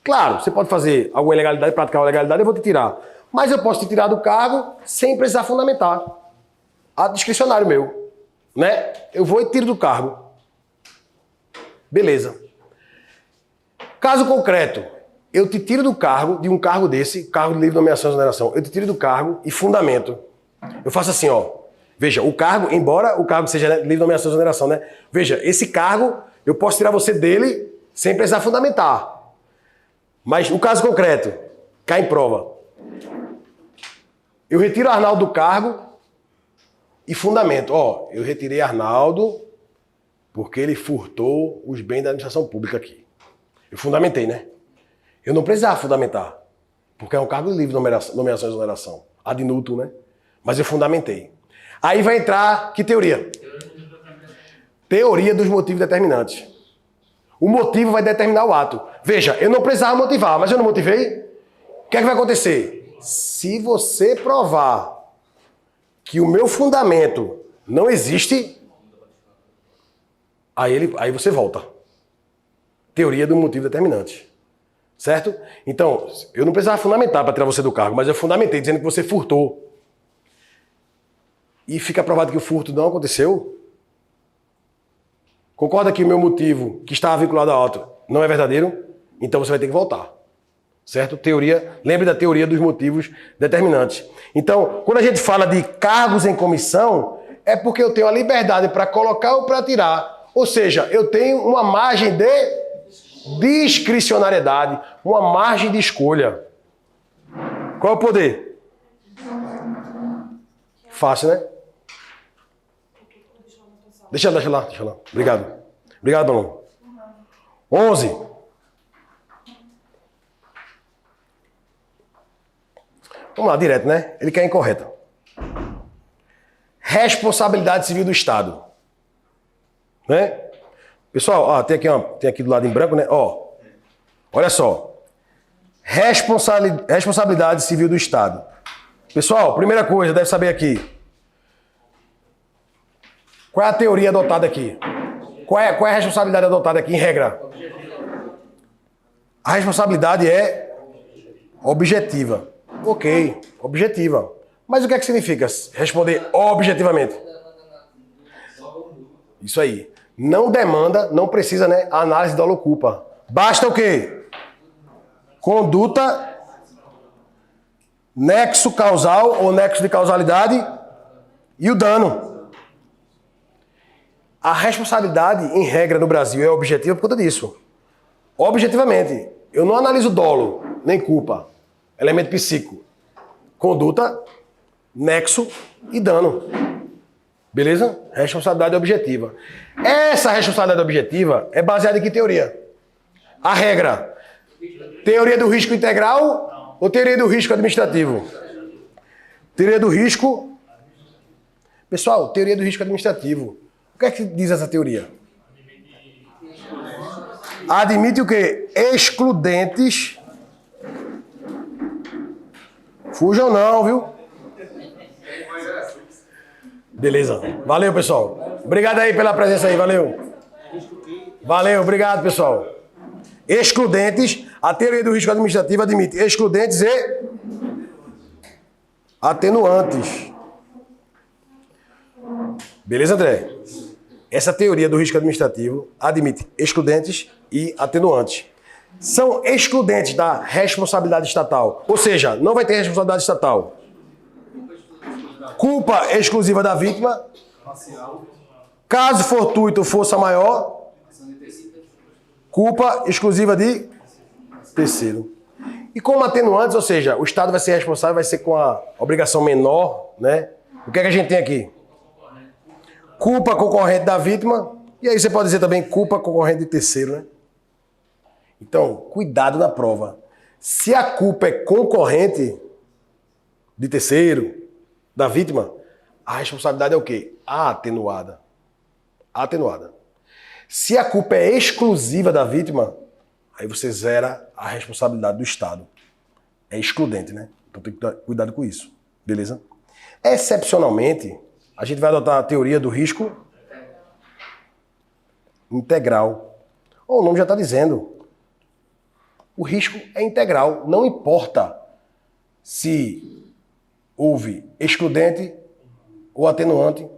Claro, você pode fazer alguma ilegalidade, praticar uma ilegalidade, eu vou te tirar. Mas eu posso te tirar do cargo sem precisar fundamentar. Ato discricionário meu. Né? Eu vou e tiro do cargo. Beleza. Caso concreto, eu te tiro do cargo, de um cargo desse, cargo de livre nomeação e exoneração, eu te tiro do cargo e fundamento. Eu faço assim, ó. Veja, o cargo, embora o cargo seja livre nomeação e exoneração, né? Veja, esse cargo, eu posso tirar você dele sem precisar fundamentar. Mas o caso concreto, cai em prova. Eu retiro Arnaldo do cargo e fundamento. Ó, eu retirei Arnaldo porque ele furtou os bens da administração pública aqui. Eu fundamentei, né? Eu não precisava fundamentar, porque é um cargo de livre nomeação e exoneração. Ad nutum, né? Mas eu fundamentei. Aí vai entrar que teoria? Teoria dos motivos determinantes. O motivo vai determinar o ato. Veja, eu não precisava motivar, mas eu não motivei. O que é que vai acontecer? Se você provar que o meu fundamento não existe, aí você volta. Teoria do motivo determinante. Certo? Então, eu não precisava fundamentar para tirar você do cargo, mas eu fundamentei dizendo que você furtou. E fica provado que o furto não aconteceu? Concorda que o meu motivo, que estava vinculado ao ato, não é verdadeiro? Então você vai ter que voltar. Certo? Teoria, lembre da teoria dos motivos determinantes. Então, quando a gente fala de cargos em comissão, é porque eu tenho a liberdade para colocar ou para tirar. Ou seja, eu tenho uma margem de discricionariedade, uma margem de escolha. Qual é o poder? Fácil, né? Deixa lá. Obrigado. Obrigado, Bruno. 11. Vamos lá, direto, né? Ele quer incorreta. Responsabilidade civil do Estado. Né? Pessoal, ó, tem aqui do lado em branco, né? Ó, olha só. Responsabilidade civil do Estado. Pessoal, primeira coisa, deve saber aqui. Qual é a teoria adotada aqui? Qual é a responsabilidade adotada aqui, em regra? A responsabilidade é objetiva. Ok, objetiva. Mas o que é que significa responder objetivamente? Isso aí. Não demanda, não precisa, né? Análise dolo-culpa. Basta o quê? Conduta, nexo causal ou nexo de causalidade e o dano. A responsabilidade, em regra, no Brasil é objetiva por conta disso. Objetivamente, eu não analiso dolo, nem culpa. Elemento psíquico. Conduta, nexo e dano. Beleza? Responsabilidade objetiva. Essa responsabilidade objetiva é baseada em que teoria? A regra. Teoria do risco integral ou teoria do risco administrativo? Teoria do risco... Pessoal, teoria do risco administrativo. O que é que diz essa teoria? Admite o quê? Excludentes. Fujam não, viu? Beleza. Valeu, pessoal. Obrigado aí pela presença aí. Valeu. Valeu, obrigado, pessoal. Excludentes. A teoria do risco administrativo admite excludentes e atenuantes. Beleza, André? Essa teoria do risco administrativo admite excludentes e atenuantes. São excludentes da responsabilidade estatal. Ou seja, não vai ter responsabilidade estatal. Culpa exclusiva da vítima. Caso fortuito, força maior. Culpa exclusiva de terceiro. E como atenuantes, ou seja, o Estado vai ser responsável, vai ser com a obrigação menor, né? O que é que a gente tem aqui? Culpa concorrente da vítima. E aí você pode dizer também culpa concorrente de terceiro, né? Então, cuidado na prova. Se a culpa é concorrente de terceiro, da vítima, a responsabilidade é o quê? Atenuada. Atenuada. Se a culpa é exclusiva da vítima, aí você zera a responsabilidade do Estado. É excludente, né? Então tem que ter cuidado com isso. Beleza? Excepcionalmente, a gente vai adotar a teoria do risco integral. O nome já está dizendo. O risco é integral. Não importa se houve excludente ou atenuante.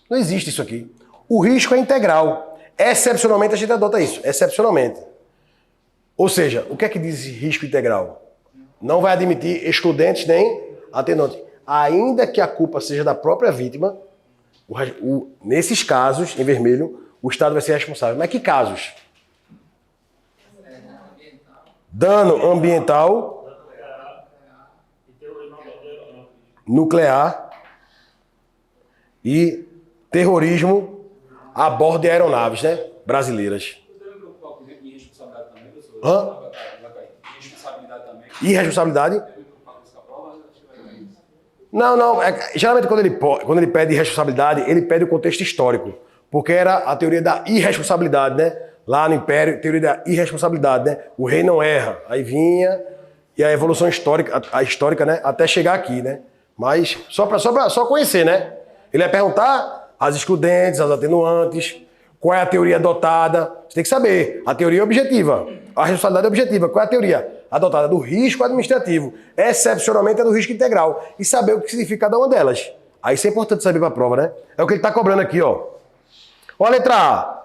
Não existe isso aqui. O risco é integral. Excepcionalmente a gente adota isso. Excepcionalmente. Ou seja, o que é que diz risco integral? Não vai admitir excludentes nem atenuantes. Ainda que a culpa seja da própria vítima, nesses casos, em vermelho, o Estado vai ser responsável. Mas que casos? Dano ambiental, nuclear e terrorismo a bordo de aeronaves, né? Brasileiras. Hã? Irresponsabilidade? Não. Geralmente quando ele pede irresponsabilidade, ele pede o contexto histórico. Porque era a teoria da irresponsabilidade, né? Lá no Império, teoria da irresponsabilidade, né? O rei não erra. Aí vinha, e a evolução histórica, né? Até chegar aqui, né? Mas só conhecer, né? Ele vai perguntar as excludentes, as atenuantes, qual é a teoria adotada. Você tem que saber. A teoria é objetiva. A responsabilidade é objetiva. Qual é a teoria adotada? Do risco administrativo. Excepcionalmente é do risco integral. E saber o que significa cada uma delas. Aí isso é importante saber para a prova, né? É o que ele está cobrando aqui, ó. Olha a letra A.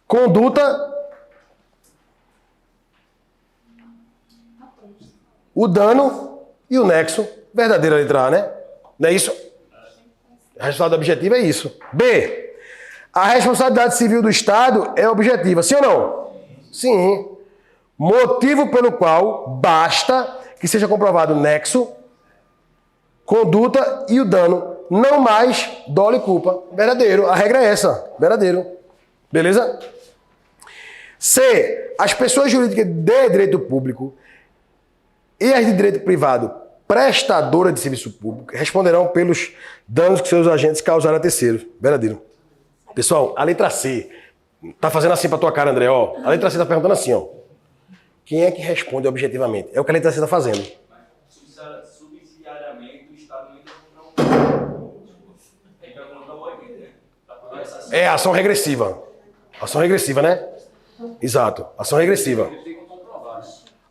Conduta. O dano e o nexo. Verdadeira letra A, né? Não é isso? A responsabilidade objetiva é isso. B. A responsabilidade civil do Estado é objetiva. Sim ou não? Sim. Motivo pelo qual basta que seja comprovado o nexo, conduta e o dano. Não mais dolo e culpa. Verdadeiro. A regra é essa. Verdadeiro. Beleza? C. As pessoas jurídicas de direito público e as de direito privado prestadoras de serviço público responderão pelos danos que seus agentes causaram a terceiros. Verdadeiro. Pessoal, a letra C tá fazendo assim pra tua cara, André, ó. A letra C tá perguntando assim, ó. Quem é que responde objetivamente? É o que a letra C tá fazendo. Subsidiariamente, o Estado não entra contra o OIB. É ação regressiva. Ação regressiva, né? Exato. Ação regressiva.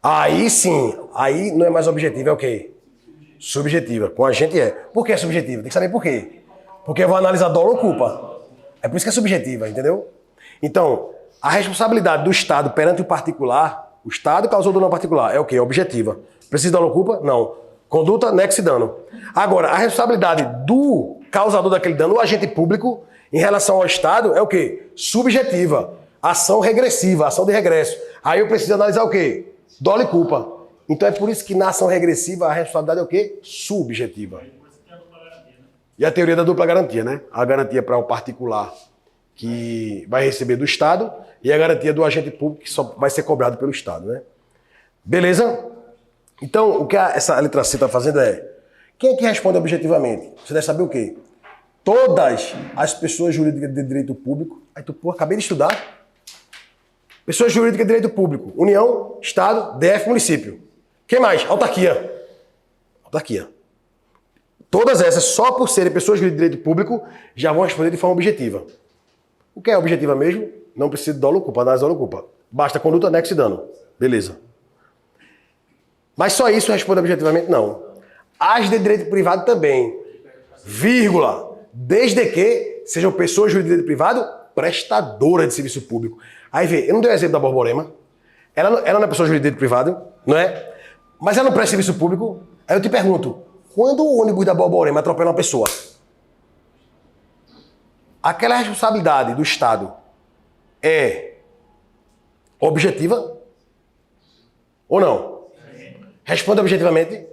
Aí sim, aí não é mais objetiva, é o quê? Subjetiva. Com a gente é. Por que é subjetiva? Tem que saber por quê. Porque eu vou analisar dolo ou culpa. É por isso que é subjetiva, entendeu? Então, a responsabilidade do Estado perante o particular, o Estado causou dano ao particular, é o quê? Objetiva. Precisa de dolo ou culpa? Não. Conduta, nexo e dano. Agora, a responsabilidade do causador daquele dano, o agente público, em relação ao Estado, é o quê? Subjetiva. Ação regressiva, ação de regresso. Aí eu preciso analisar o quê? Dolo e culpa. Então é por isso que na ação regressiva a responsabilidade é o quê? Subjetiva. E a teoria da dupla garantia, né? A garantia para o particular que vai receber do Estado e a garantia do agente público que só vai ser cobrado pelo Estado, né? Beleza? Então, o que essa letra C está fazendo é... Quem é que responde objetivamente? Você deve saber o quê? Todas as pessoas jurídicas de direito público... Aí tu, pô, acabei de estudar. Pessoas jurídicas de direito público. União, Estado, DF, município. Quem mais? Autarquia. Autarquia. Todas essas, só por serem pessoas de direito público, já vão responder de forma objetiva. O que é objetiva mesmo? Não precisa de dolo ou culpa, análise dolo ou culpa. Basta conduta, nexo e dano. Beleza. Mas só isso responde objetivamente? Não. As de direito privado também. Vírgula. Desde que sejam pessoas de direito privado prestadoras de serviço público. Aí vê, eu não dei o exemplo da Borborema. Ela não é pessoa de direito privado, não é? Mas ela não presta serviço público. Aí eu te pergunto, quando o ônibus da Borborema atropela uma pessoa, aquela responsabilidade do Estado é objetiva ou não? Responde objetivamente?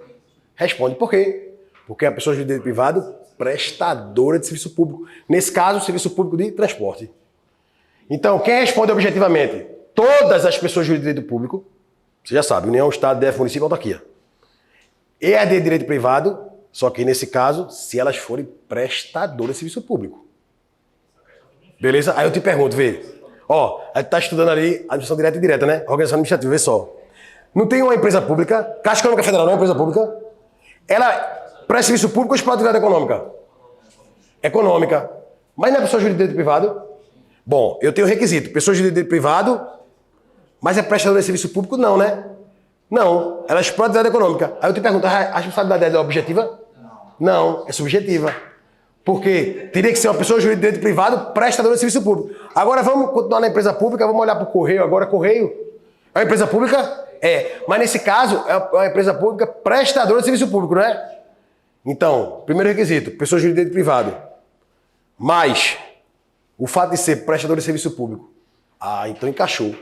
Responde. Por quê? Porque a pessoa de direito privado prestadora de serviço público. Nesse caso, serviço público de transporte. Então, quem responde objetivamente? Todas as pessoas de direito público, você já sabe, União, Estado, DF, município, autarquia. E a de direito privado, só que nesse caso, se elas forem prestadoras de serviço público. Beleza? Aí eu te pergunto, vê. Ó, a gente tá estudando ali administração direta e indireta, né? Organização administrativa, vê só. Não tem uma empresa pública, Caixa Econômica Federal não é uma empresa pública, ela presta serviço público ou explora atividade econômica? Econômica. Mas não é pessoa jurídica de direito privado? Bom, eu tenho requisito, pessoa jurídica de direito privado, mas é prestadora de serviço público? Não, né? Não, ela explora atividade econômica. Aí eu te pergunto, a responsabilidade dela é objetiva? Não, é subjetiva. Porque teria que ser uma pessoa jurídica de direito privado prestadora de serviço público. Agora vamos continuar na empresa pública, vamos olhar para o Correio. Agora, Correio é uma empresa pública? É. Mas nesse caso, é uma empresa pública prestadora de serviço público, não é? Então, primeiro requisito, pessoa jurídica de direito privado. Mas o fato de ser prestador de serviço público. Ah, então encaixou.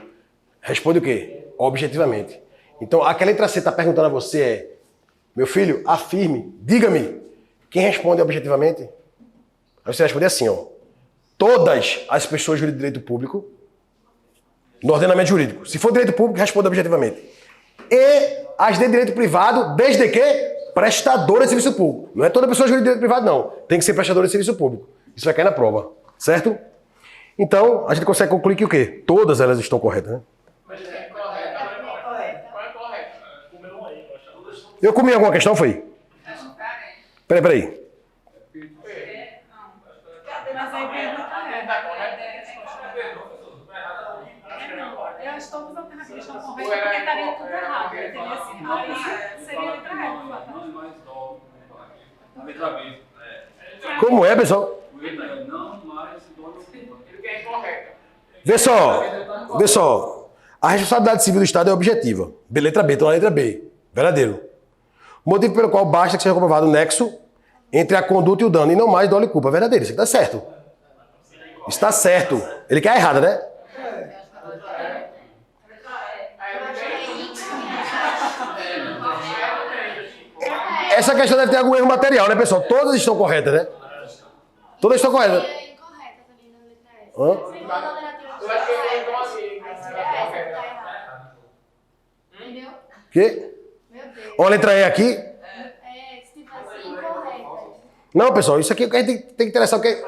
Responde o quê? Objetivamente. Então, a que a letra C está perguntando a você é: meu filho, afirme, diga-me, quem responde objetivamente? Aí você responde assim, ó. Todas as pessoas de direito público, no ordenamento jurídico. Se for direito público, responde objetivamente. E as de direito privado, desde que prestadora de serviço público. Não é toda pessoa de direito privado, não. Tem que ser prestadora de serviço público. Isso vai cair na prova, certo? Então, a gente consegue concluir que o quê? Todas elas estão corretas, né? Mas é correto. Qual é correto? Comeu um aí, Eu comi alguma questão, foi? Peraí. Mas aí pergunta eu acho que todas as alternativas estão corretas porque estaria tudo errado, entendeu? Aí seria letra reta. Não mais dó. A letra B. Como é, pessoal? O letra é não mais dó. Ele quer incorreta. Vê só. A responsabilidade civil do Estado é objetiva. Letra B, então a letra B. Verdadeiro. Motivo pelo qual basta que seja comprovado o nexo entre a conduta e o dano, e não mais dolo e culpa. Verdadeiro, isso aqui tá certo. Está certo. Ele quer a errada, né? Essa questão deve ter algum erro material, né, pessoal? Todas estão corretas, né? Todas estão corretas. É incorreta também na letra S. Hã? Segundo a alternativa, Eu acho que ele então assim. tá errado. Entendeu? Quê? Meu Deus. Ó, a letra E aqui. É, tipo assim, incorreta. Não, pessoal, isso aqui a gente tem que interessar, porque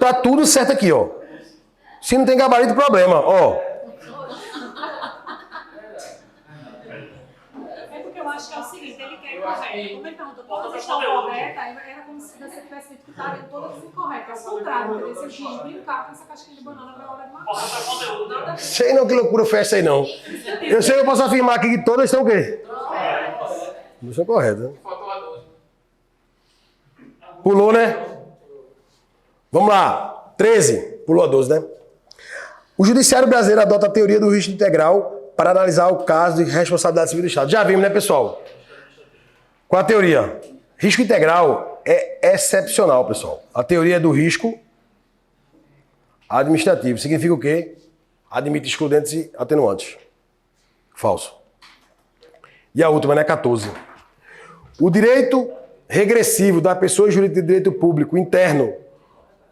tá tudo certo aqui, ó. Se não tem gabarito, problema, ó. porque eu acho que é o seguinte, ele quer Eu acho correto. que- Como ele perguntou, todas estão corretas, aí era como se você tivesse dito que estariam todas incorretas. Ao contrário, entendeu? Se ele quis brincar com essa casquinha de banana na hora de matar. Nada a ver. Sei não que loucura foi essa aí, não. Eu sei que eu posso afirmar aqui que todas estão o quê? Não são corretas, né? Faltou a 12. Pulou, né? Vamos lá. 13. Pulou a 12, né? O Judiciário Brasileiro adota a teoria do risco integral para analisar o caso de responsabilidade civil do Estado. Já vimos, né, pessoal? Qual a teoria? Risco integral é excepcional, pessoal. A teoria do risco administrativo. Significa o quê? Admite excludentes e atenuantes. Falso. E a última, né? 14. O direito regressivo da pessoa jurídica de direito público interno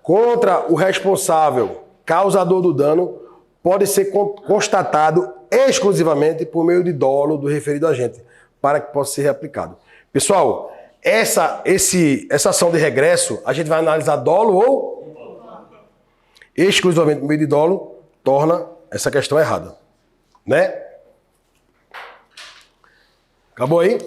contra o responsável causador do dano pode ser constatado exclusivamente por meio de dolo do referido agente, para que possa ser reaplicado. Pessoal, essa ação de regresso, a gente vai analisar dolo ou exclusivamente por meio de dolo, torna essa questão errada. Né? Acabou aí?